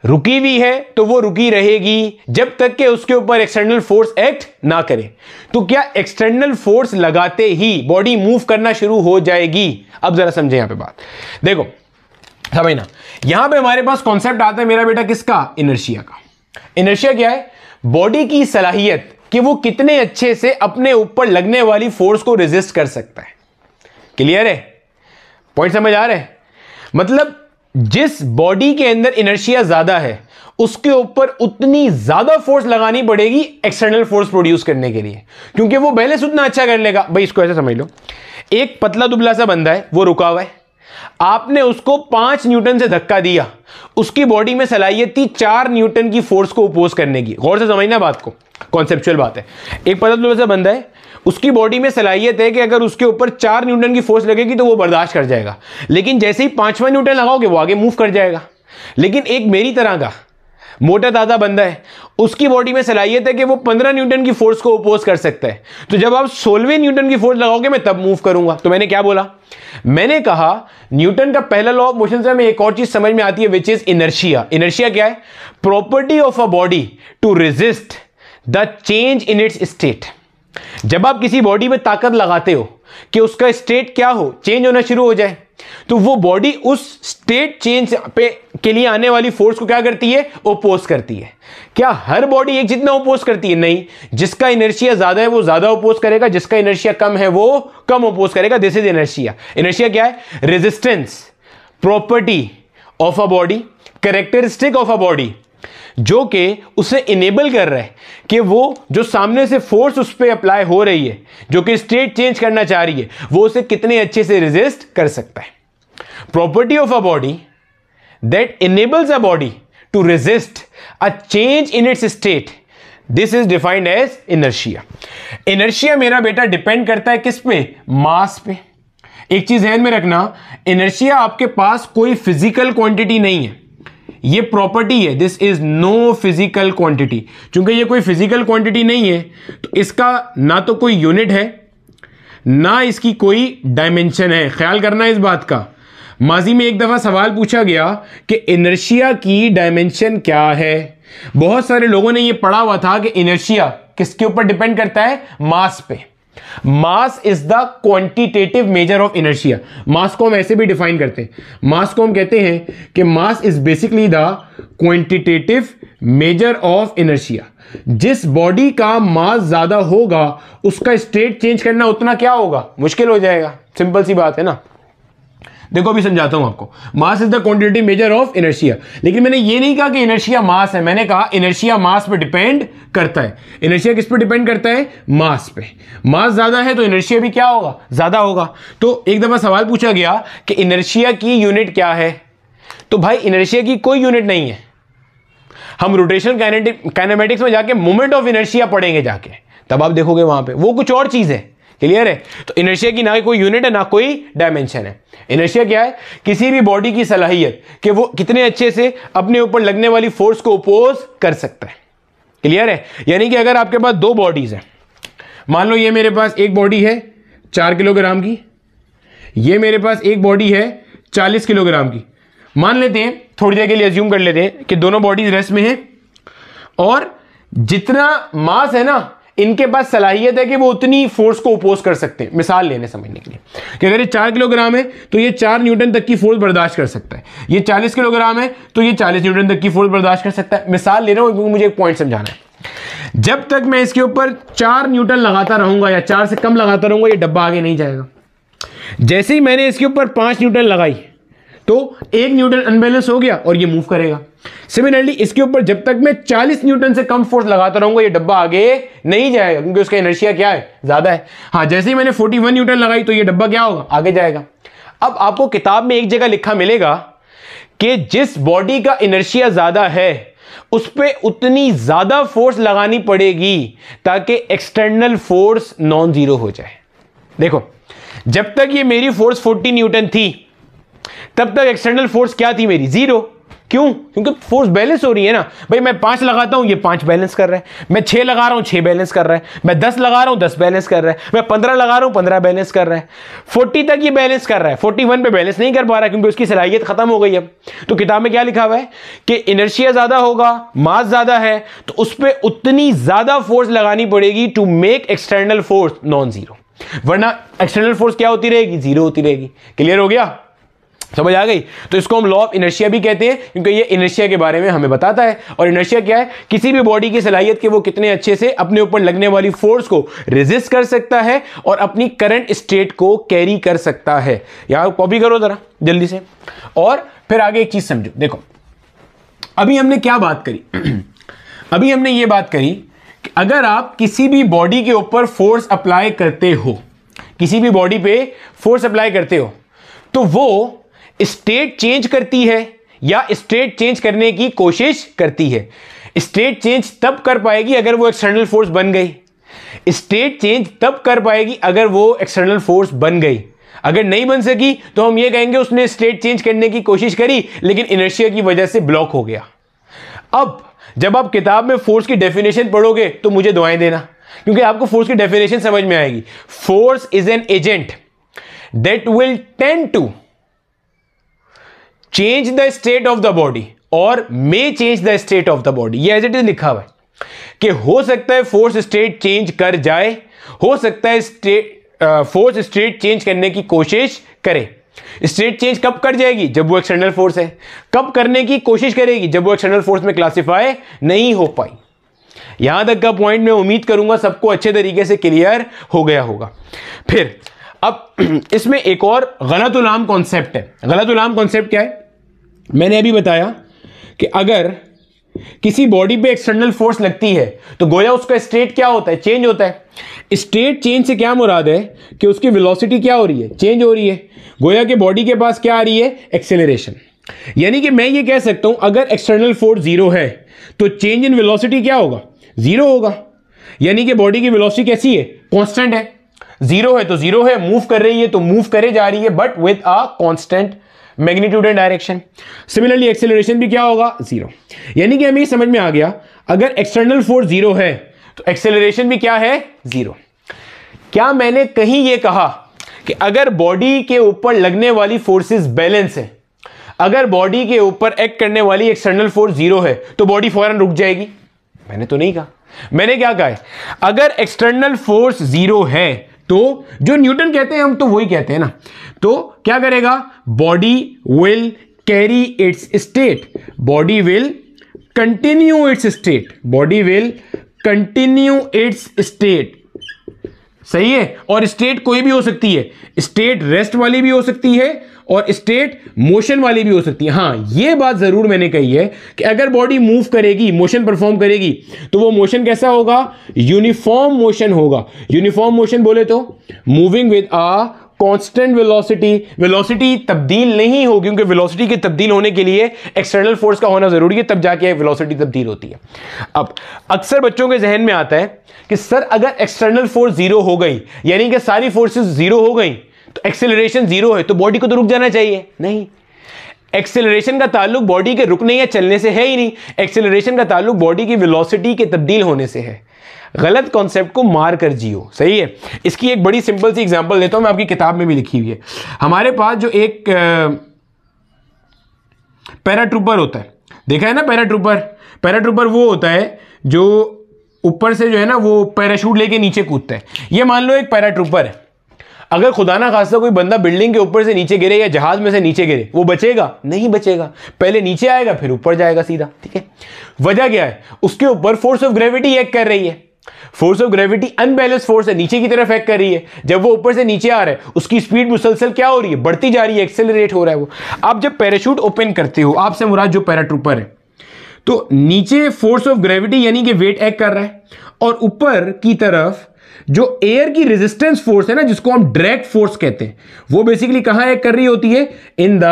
रुकी हुई है तो वो रुकी रहेगी जब तक कि उसके ऊपर एक्सटर्नल फोर्स एक्ट ना करे। तो क्या एक्सटर्नल फोर्स लगाते ही बॉडी मूव करना शुरू हो जाएगी? अब जरा समझे यहां पे बात, देखो समझना। यहां पे हमारे पास कॉन्सेप्ट आता है मेरा बेटा किसका, इनर्शिया का। इनर्शिया क्या है, बॉडी की सलाहियत कि वो कितने अच्छे से अपने ऊपर लगने वाली फोर्स को रेजिस्ट कर सकता है। क्लियर है, पॉइंट समझ आ रहा है? मतलब जिस बॉडी के अंदर इनर्शिया ज्यादा है उसके ऊपर उतनी ज्यादा फोर्स लगानी पड़ेगी एक्सटर्नल फोर्स प्रोड्यूस करने के लिए, क्योंकि वो बैलेंस उतना अच्छा कर लेगा। भाई इसको ऐसे समझ लो, एक पतला दुबला सा बंदा है, वो रुका हुआ है, आपने उसको 5 न्यूटन से धक्का दिया, उसकी बॉडी में सलाहियत थी 4 न्यूटन की फोर्स को अपोज करने की। गौर से समझना बात को, कॉन्सेप्चुअल बात है। एक पतला दुबला सा बंदा है, उसकी बॉडी में सलाहियत है कि अगर उसके ऊपर 4 न्यूटन की फोर्स लगेगी तो वो बर्दाश्त कर जाएगा, लेकिन जैसे ही 5वां न्यूटन लगाओगे वो आगे मूव कर जाएगा। लेकिन एक मेरी तरह का मोटा ताजा बंदा है, उसकी बॉडी में सलाहियत है कि वो 15 न्यूटन की फोर्स को अपोज कर सकता है। तो जब आप 16वें न्यूटन की फोर्स लगाओगे मैं तब मूव करूंगा। तो मैंने क्या बोला, मैंने कहा न्यूटन का पहला लॉ ऑफ मोशन से हमें एक और चीज समझ में आती है, विच इज इनर्शिया। इनर्शिया क्या है, property of a body to resist the change in its state. जब आप किसी बॉडी में ताकत लगाते हो कि उसका स्टेट क्या हो, चेंज होना शुरू हो जाए, तो वो बॉडी उस स्टेट चेंज पे के लिए आने वाली फोर्स को क्या करती है, ओपोज करती है। क्या हर बॉडी एक जितना ओपोज करती है? नहीं, जिसका इनर्शिया ज्यादा है वो ज्यादा ओपोज करेगा, जिसका इनर्शिया कम है वो कम ओपोज करेगा। This is inertia. इनर्शिया क्या है, resistance, property of a body, characteristic of a body, जो कि उसे इनेबल कर रहा है कि वो जो सामने से फोर्स उस पर अप्लाई हो रही है, जो कि स्टेट चेंज करना चाह रही है, वो उसे कितने अच्छे से रेजिस्ट कर सकता है। Property of a body that enables a body to resist a change in its state, this is defined as inertia. Inertia मेरा बेटा डिपेंड करता है किस पे? मास पे। एक चीज ध्यान में रखना, इनर्शिया आपके पास कोई फिजिकल क्वांटिटी नहीं है, ये प्रॉपर्टी है। This is no physical quantity. चूंकि ये कोई फिजिकल क्वांटिटी नहीं है तो इसका ना तो कोई यूनिट है ना इसकी कोई डायमेंशन है। ख्याल करना इस बात का। माजी में एक दफा सवाल पूछा गया कि इनर्शिया की डायमेंशन क्या है। बहुत सारे लोगों ने यह पढ़ा हुआ था कि इनर्शिया किसके ऊपर डिपेंड करता है? मास पे। Mass is the quantitative measure of inertia. Mass को हम ऐसे भी डिफाइन करते हैं, मास को हम कहते हैं कि mass is basically the quantitative measure of inertia. जिस बॉडी का मास ज्यादा होगा उसका स्टेट चेंज करना उतना क्या होगा? मुश्किल हो जाएगा। सिंपल सी बात है ना। देखो अभी समझाता हूं आपको। मास is the quantitative measure of inertia, लेकिन मैंने ये नहीं कहा कि इनर्शिया मास है, मैंने कहा इनर्शिया मास पे डिपेंड करता है। इनर्शिया किस पे डिपेंड करता है? मास पे। मास ज्यादा है तो इनर्शिया भी क्या होगा? ज्यादा होगा। तो एक दफा सवाल पूछा गया कि इनर्शिया की यूनिट क्या है, तो भाई इनर्शिया की कोई यूनिट नहीं है। हम रोटेशनल काइनेमेटिक्स में जाके मोमेंट ऑफ इनर्शिया पढ़ेंगे जाके, तब आप देखोगे वहां पे वो कुछ और चीज है। क्लियर है? तो इनर्शिया की ना कोई यूनिट है ना कोई डायमेंशन है। इनर्शिया क्या है? किसी भी बॉडी की सलाहियत कि वो कितने अच्छे से अपने ऊपर लगने वाली फोर्स को अपोज कर सकता है। क्लियर है? यानी कि अगर आपके पास दो बॉडीज हैं, मान लो ये मेरे पास एक बॉडी है 4 किलोग्राम की, ये मेरे पास एक बॉडी है 40 किलोग्राम की। मान लेते हैं, थोड़ी देर के लिए अज्यूम कर लेते हैं कि दोनों बॉडीज रेस्ट में हैं और जितना मास है ना इनके पास सलाहियत है कि वो उतनी फोर्स को अपोज कर सकते हैं। मिसाल लेने समझने के लिए कि अगर ये 4 किलोग्राम है तो ये 4 न्यूटन तक की फोर्स बर्दाश्त कर सकता है, ये 40 किलोग्राम है तो ये 40 न्यूटन तक की फोर्स बर्दाश्त कर सकता है। मिसाल ले रहा हूं क्योंकि मुझे एक पॉइंट समझाना है। जब तक मैं इसके ऊपर 4 न्यूटन लगाता रहूंगा या 4 से कम लगाता रहूंगा ये डब्बा आगे नहीं जाएगा। जैसे ही मैंने इसके ऊपर 5 न्यूटन लगाई तो 1 न्यूटन अनबैलेंस हो गया और ये मूव करेगा। सिमिलरली इसके ऊपर जब तक मैं 40 न्यूटन से कम फोर्स लगाता रहूंगा ये डब्बा आगे नहीं जाएगा क्योंकि उसका इनर्शिया क्या है? ज्यादा है। हाँ, जैसे ही मैंने 41 न्यूटन लगाई तो ये डब्बा क्या होगा? आगे जाएगा। अब आपको किताब में एक जगह लिखा मिलेगा कि जिस बॉडी का इनर्शिया ज्यादा है उस पर उतनी ज्यादा फोर्स लगानी पड़ेगी ताकि एक्सटर्नल फोर्स नॉन जीरो हो जाए। देखो, जब तक ये मेरी फोर्स 40 न्यूटन थी तब तक एक्सटर्नल फोर्स क्या थी मेरी? जीरो। क्यों? क्योंकि फोर्स बैलेंस हो रही है ना भाई। मैं 5 लगाता हूं ये 5 बैलेंस कर रहा है, मैं 6 लगा रहा हूं 6 बैलेंस कर रहा है, मैं 10 लगा रहा हूं 10 बैलेंस कर रहा है, मैं 15 लगा रहा हूं 15 बैलेंस कर रहा है, 40 तक ये बैलेंस कर रहा है। 41 पे बैलेंस नहीं कर पा रहा क्योंकि उसकी सलाहियत खत्म हो गई। अब तो किताब में क्या लिखा हुआ है कि इनर्शिया ज्यादा होगा, मास ज्यादा है तो उस पर उतनी ज्यादा फोर्स लगानी पड़ेगी to make external force non zero, वरना एक्सटर्नल फोर्स क्या होती रहेगी? जीरो होती रहेगी। क्लियर हो गया? समझ आ गई? तो इसको हम लॉ ऑफ इनर्शिया भी कहते हैं क्योंकि ये इनर्शिया के बारे में हमें बताता है। और इनर्शिया क्या है? किसी भी बॉडी की सलाहियत कि वो कितने अच्छे से अपने ऊपर लगने वाली फोर्स को रेजिस्ट कर सकता है और अपनी करंट स्टेट को कैरी कर सकता है। यहां कॉपी करो जरा जल्दी से और फिर आगे एक चीज समझो। देखो, अभी हमने क्या बात करी? अभी हमने ये बात करी कि अगर आप किसी भी बॉडी के ऊपर फोर्स अप्लाई करते हो, किसी भी बॉडी पे फोर्स अप्लाई करते हो तो वो स्टेट चेंज करती है या स्टेट चेंज करने की कोशिश करती है। स्टेट चेंज तब कर पाएगी अगर वो एक्सटर्नल फोर्स बन गई। स्टेट चेंज तब कर पाएगी अगर वो एक्सटर्नल फोर्स बन गई। अगर नहीं बन सकी तो हम ये कहेंगे उसने स्टेट चेंज करने की कोशिश करी लेकिन इनर्शिया की वजह से ब्लॉक हो गया। अब जब आप किताब में फोर्स की डेफिनेशन पढ़ोगे तो मुझे दुआएं देना क्योंकि आपको फोर्स की डेफिनेशन समझ में आएगी। Force is an agent that will tend to change the state of the body और may change the state of the body. ये एज इट इज लिखा हुआ है कि हो सकता है फोर्स स्टेट चेंज कर जाए, हो सकता है फोर्स स्टेट चेंज करने की कोशिश करे। स्टेट चेंज कब कर जाएगी? जब वो एक्सटर्नल फोर्स है। कब करने की कोशिश करेगी? जब वो एक्सटर्नल फोर्स में क्लासिफाई नहीं हो पाई। यहां तक का पॉइंट मैं उम्मीद करूंगा सबको अच्छे तरीके से क्लियर हो गया होगा। फिर अब इसमें एक और गलत उलाम कॉन्सेप्ट है। गलत उलाम कॉन्सेप्ट क्या है? मैंने अभी बताया कि अगर किसी बॉडी पे एक्सटर्नल फोर्स लगती है तो गोया उसका स्टेट क्या होता है, चेंज होता है। स्टेट चेंज से क्या मुराद है कि उसकी वेलोसिटी क्या हो रही है, चेंज हो रही है। गोया के बॉडी के पास क्या आ रही है, एक्सेलरेशन। यानी कि मैं ये कह सकता हूं अगर एक्सटर्नल फोर्स जीरो है तो चेंज इन वेलोसिटी क्या होगा, जीरो होगा। यानी कि बॉडी की वेलोसिटी कैसी है, कांस्टेंट है। जीरो है तो जीरो है, मूव कर रही है तो मूव करे जा रही है, but with a constant magnitude and direction. Similarly acceleration भी क्या होगा, जीरो। यानी कि हमें ये समझ में आ गया अगर एक्सटर्नल फोर्स जीरो है तो एक्सेलरेशन भी क्या है, जीरो। क्या मैंने कहीं ये कहा कि अगर बॉडी के ऊपर लगने वाली फोर्सेस बैलेंस है, अगर बॉडी के ऊपर एक्ट करने वाली एक्सटर्नल फोर्स जीरो है तो बॉडी फौरन रुक जाएगी? मैंने तो नहीं कहा। मैंने क्या कहा है, अगर एक्सटर्नल फोर्स जीरो है तो जो न्यूटन कहते हैं हम तो वही कहते हैं ना, तो क्या करेगा, body will carry it's state, body will continue its state, body will continue its state. सही है। और स्टेट कोई भी हो सकती है, स्टेट रेस्ट वाली भी हो सकती है और स्टेट मोशन वाली भी हो सकती है। हां, यह बात जरूर मैंने कही है कि अगर बॉडी मूव करेगी, मोशन परफॉर्म करेगी तो वो मोशन कैसा होगा, यूनिफॉर्म मोशन होगा। यूनिफॉर्म मोशन बोले तो moving with a constant velocity. Velocity तब्दील नहीं होगी क्योंकि वेलोसिटी के तब्दील होने के लिए एक्सटर्नल फोर्स का होना जरूरी है, तब जाके वेलोसिटी तब्दील होती है। अब अक्सर बच्चों के जहन में आता है कि सर अगर एक्सटर्नल फोर्स जीरो हो गई, यानी कि सारी फोर्सेस जीरो हो गई, तो एक्सेलरेशन जीरो है तो बॉडी को तो रुक जाना चाहिए। नहीं, एक्सेलरेशन का ताल्लुक बॉडी के रुकने या चलने से है ही नहीं, एक्सेलरेशन का ताल्लुक बॉडी की वेलोसिटी के तब्दील होने से है। गलत कॉन्सेप्ट को मार कर जियो। सही है। इसकी एक बड़ी सिंपल सी एग्जांपल देता हूं, मैं आपकी किताब में भी लिखी हुई है। हमारे पास जो एक पैराट्रूपर होता है, देखा है ना पैराट्रूपर? पैराट्रूपर वो होता है जो ऊपर से जो है ना वो पैराशूट लेके नीचे कूदता है। ये मान लो एक पैराट्रूपर है, अगर खुदा ना खास्ता कोई बंदा बिल्डिंग के ऊपर से नीचे गिरे या जहाज में से नीचे गिरे, वो बचेगा? नहीं बचेगा। पहले नीचे आएगा फिर ऊपर जाएगा सीधा। ठीक है। वजह क्या है, उसके ऊपर फोर्स ऑफ ग्रेविटी एक्ट कर रही है। Force of gravity unbalance force है, नीचे की तरफ एक्ट कर रही है। जब वो ऊपर से नीचे आ रहा है उसकी स्पीड मुसलसल क्या हो रही है, बढ़ती जा रही है, एक्सेलरेट हो रहा है वो। आप जब पैराशूट ओपन करते हो, आपसे मुराद जो पैराट्रूपर है, तो नीचे फोर्स ऑफ ग्रेविटी यानी कि वेट एक्ट कर रहा है, और ऊपर की तरफ जो एयर की रेजिस्टेंस फोर्स है ना, जिसको हम ड्रैग फोर्स कहते हैं, वो बेसिकली कहां एक्ट कर रही होती है, इन द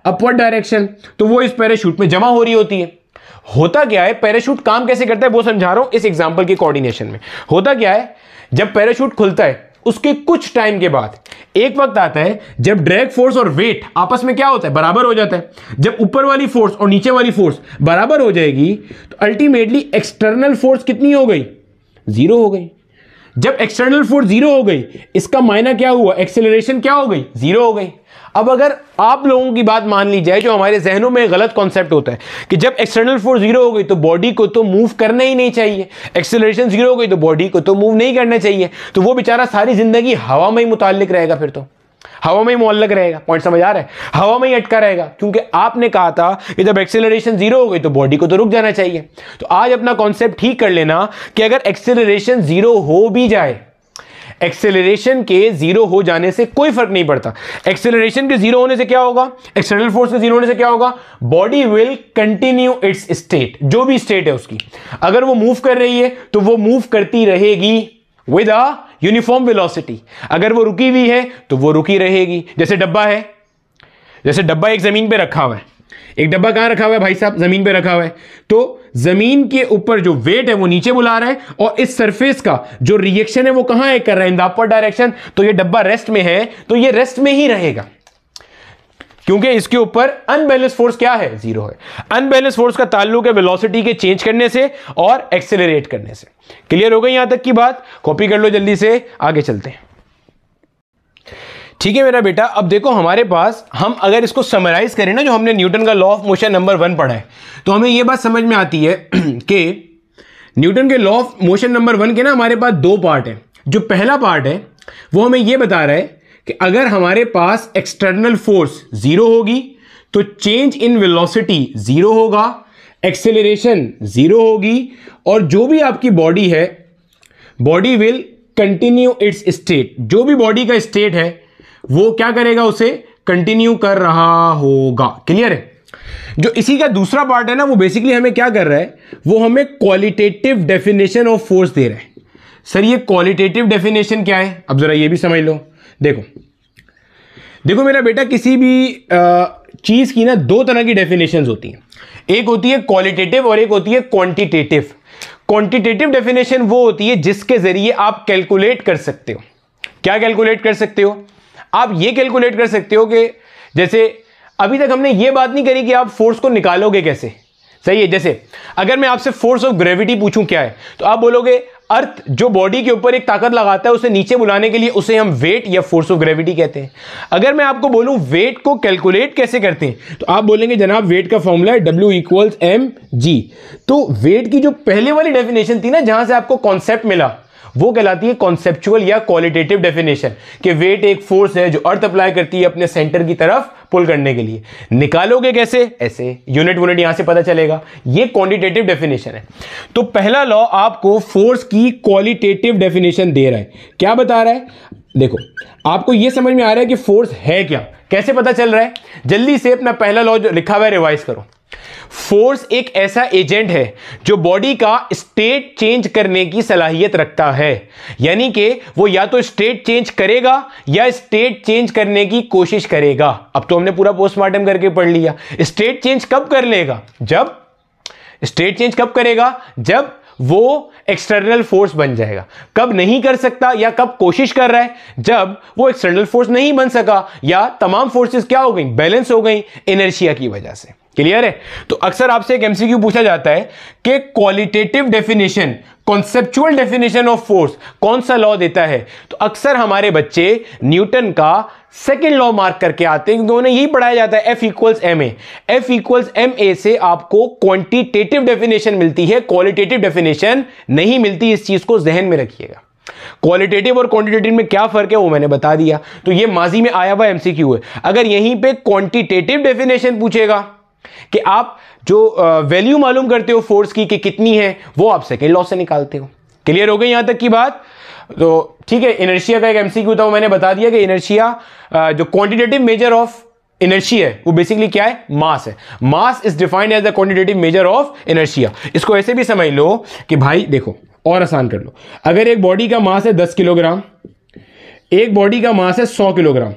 अपवर्ड डायरेक्शन। तो वो इस पैराशूट में जमा हो रही होती है। होता क्या है, पैराशूट काम कैसे करता है वो समझा रहा हूं इस एग्जांपल के कोऑर्डिनेशन में। होता क्या है, जब पैराशूट खुलता है उसके कुछ टाइम के बाद एक वक्त आता है जब ड्रैग फोर्स और वेट आपस में क्या होता है, बराबर हो जाता है। जब ऊपर वाली फोर्स और नीचे वाली फोर्स बराबर हो जाएगी तो अल्टीमेटली एक्सटर्नल फोर्स कितनी हो गई, जीरो हो गई। जब एक्सटर्नल फोर्स जीरो हो गई, इसका मायना क्या हुआ, एक्सेलरेशन क्या हो गई, जीरो हो गई। अब अगर आप लोगों की बात मान ली जाए, जो हमारे जहनों में गलत कॉन्सेप्ट होता है कि जब एक्सटर्नल फोर्स जीरो हो गई तो बॉडी को तो मूव करना ही नहीं चाहिए, एक्सेलरेशन जीरो हो गई तो बॉडी को तो मूव नहीं करना चाहिए, तो वो बेचारा सारी जिंदगी हवा में ही मुताल्लिक रहेगा, फिर तो हवा में ही मुअल्लक रहेगा। पॉइंट समझ आ रहा है, हवा में ही अटका रहेगा, क्योंकि आपने कहा था कि जब एक्सेलरेशन जीरो हो गई तो बॉडी को तो रुक जाना चाहिए। तो आज अपना कॉन्सेप्ट ठीक कर लेना कि अगर एक्सेलरेशन जीरो हो भी जाए, एक्सेलरेशन के जीरो हो जाने से कोई फर्क नहीं पड़ता। एक्सेलरेशन के जीरो होने से क्या होगा, एक्सटर्नल फोर्स के जीरो होने से क्या होगा, body will continue its state, जो भी स्टेट है उसकी। अगर वो मूव कर रही है तो वो मूव करती रहेगी विद अ यूनिफॉर्म वेलोसिटी। अगर वो रुकी हुई है तो वो रुकी रहेगी। जैसे डब्बा है, जैसे डब्बा एक जमीन पे रखा हुआ है, एक डब्बा कहां रखा हुआ है भाई साहब, जमीन पे रखा हुआ है, तो जमीन के ऊपर जो वेट है वो नीचे बुला रहा है और इस सरफेस का जो रिएक्शन है वो कहां है, कर रहा है, इन द अपवर्ड डायरेक्शन। तो ये डब्बा रेस्ट में है तो ये रेस्ट में ही रहेगा, क्योंकि इसके ऊपर अनबैलेंस फोर्स क्या है, जीरो है। अनबैलेंस फोर्स का ताल्लुक है वेलोसिटी के चेंज करने से और एक्सेलरेट करने से। क्लियर हो गई यहां तक की बात? कॉपी कर लो जल्दी से, आगे चलते हैं। ठीक है मेरा बेटा, अब देखो हमारे पास, हम अगर इसको समराइज करें ना, जो हमने न्यूटन का लॉ ऑफ मोशन नंबर 1 पढ़ा है, तो हमें यह बात समझ में आती है कि न्यूटन के लॉ ऑफ मोशन नंबर 1 के ना हमारे पास दो पार्ट है। जो पहला पार्ट है वो हमें यह बता रहा है कि अगर हमारे पास एक्सटर्नल फोर्स जीरो होगी तो चेंज इन वेलोसिटी जीरो होगा, एक्सेलरेशन जीरो होगी, और जो भी आपकी बॉडी है, body will continue its state. जो भी बॉडी का स्टेट है वो क्या करेगा, उसे कंटिन्यू कर रहा होगा। क्लियर है? जो इसी का दूसरा पार्ट है ना, वो बेसिकली हमें क्या कर रहा है, वो हमें क्वालिटेटिव डेफिनेशन ऑफ फोर्स दे रहा है। सर ये क्वालिटेटिव डेफिनेशन क्या है, अब जरा ये भी समझ लो। देखो मेरा बेटा, किसी भी चीज की ना दो तरह की डेफिनेशंस होती हैं, एक होती है क्वालिटेटिव और एक होती है क्वांटिटेटिव। क्वांटिटेटिव डेफिनेशन वो होती है जिसके जरिए आप कैलकुलेट कर सकते हो। क्या कैलकुलेट कर सकते हो? आप ये कैलकुलेट कर सकते हो कि जैसे अभी तक हमने ये बात नहीं करी कि आप फोर्स को निकालोगे कैसे, सही है। जैसे अगर मैं आपसे फोर्स ऑफ ग्रेविटी पूछूं क्या है, तो आप बोलोगे अर्थ जो बॉडी के ऊपर एक ताकत लगाता है उसे नीचे बुलाने के लिए, उसे हम वेट या फोर्स ऑफ ग्रेविटी कहते हैं। अगर मैं आपको बोलूं वेट को कैलकुलेट कैसे करते हैं, तो आप बोलेंगे जनाब वेट का फॉर्मूला है W=mg। तो वेट की जो पहले वाली डेफिनेशन थी ना, जहां से आपको कॉन्सेप्ट मिला, वो कहलाती है कॉन्सेप्चुअल या क्वालिटेटिव डेफिनेशन, कि वेट एक फोर्स है जो अर्थ अप्लाई करती है अपने सेंटर की तरफ पुल करने के लिए। निकालोगे कैसे? ऐसे, यूनिट यहां से पता चलेगा। ये क्वांटिटेटिव डेफिनेशन है। तो पहला लॉ आपको फोर्स की क्वालिटेटिव डेफिनेशन दे रहा है। क्या बता रहा है? देखो आपको यह समझ में आ रहा है कि फोर्स है क्या, कैसे पता चल रहा है? जल्दी से अपना पहला लॉ जो लिखा हुआ है रिवाइज करो। फोर्स एक ऐसा एजेंट है जो बॉडी का स्टेट चेंज करने की सलाहियत रखता है, यानी कि वो या तो स्टेट चेंज करेगा या स्टेट चेंज करने की कोशिश करेगा। अब तो हमने पूरा पोस्टमार्टम करके पढ़ लिया। स्टेट चेंज कब कर लेगा? जब स्टेट चेंज कब करेगा? जब वो एक्सटर्नल फोर्स बन जाएगा। कब नहीं कर सकता या कब कोशिश कर रहा है? जब वो एक्सटर्नल फोर्स नहीं बन सका या तमाम फोर्सेस क्या हो गई? बैलेंस हो गई इनर्शिया की वजह से। क्लियर है? तो अक्सर आपसे एक एमसीक्यू पूछा जाता है कि qualitative definition, conceptual definition of force कौन सा लॉ देता है? तो अक्सर हमारे बच्चे न्यूटन का सेकेंड लॉ मार्क करके आते हैं, क्योंकि उन्हें यही पढ़ाया जाता है F=ma। F=ma से आपको क्वांटिटेटिव डेफिनेशन मिलती है, क्वालिटेटिव डेफिनेशन नहीं मिलती। इस चीज को जहन में रखिएगा। क्वालिटेटिव और क्वांटिटेटिव में क्या फर्क है वो मैंने बता दिया। तो ये माजी में आया हुआ एमसीक्यू है। अगर यहीं पे क्वांटिटेटिव डेफिनेशन पूछेगा कि आप जो वैल्यू मालूम करते हो फोर्स की कि कितनी है, वो आप सेकेंड लॉ से निकालते हो। क्लियर हो गई यहां तक की बात? तो ठीक है, इनर्शिया का एक एमसीक्यू था, वो मैंने बता दिया कि इनर्शिया जो क्वांटिटेटिव मेजर ऑफ इनर्शिया है वो बेसिकली क्या है? मास है। Mass is defined as the quantitative measure of inertia. इसको ऐसे भी समझ लो कि भाई देखो और आसान कर लो, अगर एक बॉडी का मास है 10 किलोग्राम, एक बॉडी का मास है 100 किलोग्राम,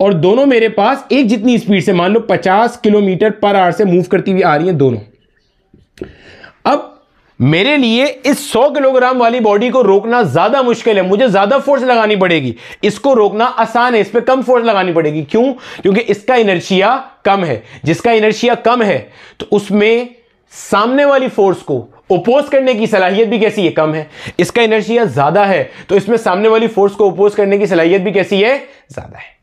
और दोनों मेरे पास एक जितनी स्पीड से, मान लो 50 किलोमीटर पर आवर से मूव करती हुई आ रही हैं दोनों। अब मेरे लिए इस 100 किलोग्राम वाली बॉडी को रोकना ज्यादा मुश्किल है, मुझे ज्यादा फोर्स लगानी पड़ेगी। इसको रोकना आसान है, इस पे कम फोर्स लगानी पड़ेगी। क्यों? क्योंकि इसका इनर्शिया कम है। जिसका इनर्शिया कम है तो उसमें सामने वाली फोर्स को ओपोज करने की सलाहियत भी कैसी है? कम है। इसका इनर्शिया ज्यादा है तो इसमें सामने वाली फोर्स को ओपोज करने की सलाहियत भी कैसी है? ज्यादा है।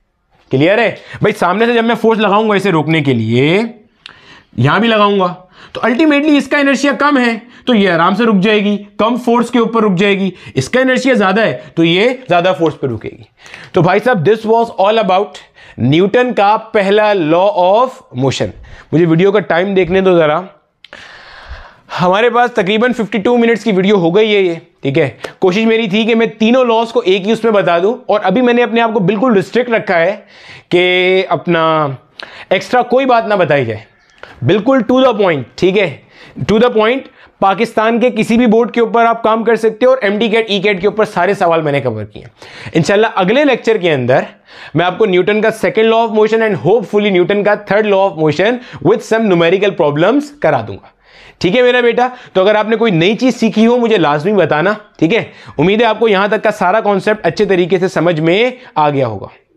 क्लियर है भाई? सामने से जब मैं फोर्स लगाऊंगा इसे रोकने के लिए, यहां भी लगाऊंगा, तो अल्टीमेटली इसका इनर्शिया कम है तो ये आराम से रुक जाएगी, कम फोर्स के ऊपर रुक जाएगी। इसका इनर्शिया ज्यादा है तो ये ज्यादा फोर्स पर रुकेगी। तो भाई साहब this was all about Newton का पहला लॉ ऑफ मोशन। मुझे वीडियो का टाइम देखने दो जरा। हमारे पास तकरीबन 52 मिनट्स की वीडियो हो गई है ये, ठीक है। कोशिश मेरी थी कि मैं तीनों लॉस को एक ही उसमें बता दूं, और अभी मैंने अपने आप को बिल्कुल रिस्ट्रिक्ट रखा है कि अपना एक्स्ट्रा कोई बात ना बताई जाए, बिल्कुल टू द पॉइंट, ठीक है, टू द पॉइंट। पाकिस्तान के किसी भी बोर्ड के ऊपर आप काम कर सकते हो, और एमडी कैट ई कैट के ऊपर सारे सवाल मैंने कवर किए। इंशाल्लाह अगले लेक्चर के अंदर मैं आपको न्यूटन का second law of motion and hopefully Newton का third law of motion with some numerical problems करा दूंगा। ठीक है मेरा बेटा? तो अगर आपने कोई नई चीज सीखी हो मुझे लाजमी बताना, ठीक है। उम्मीद है आपको यहां तक का सारा कॉन्सेप्ट अच्छे तरीके से समझ में आ गया होगा।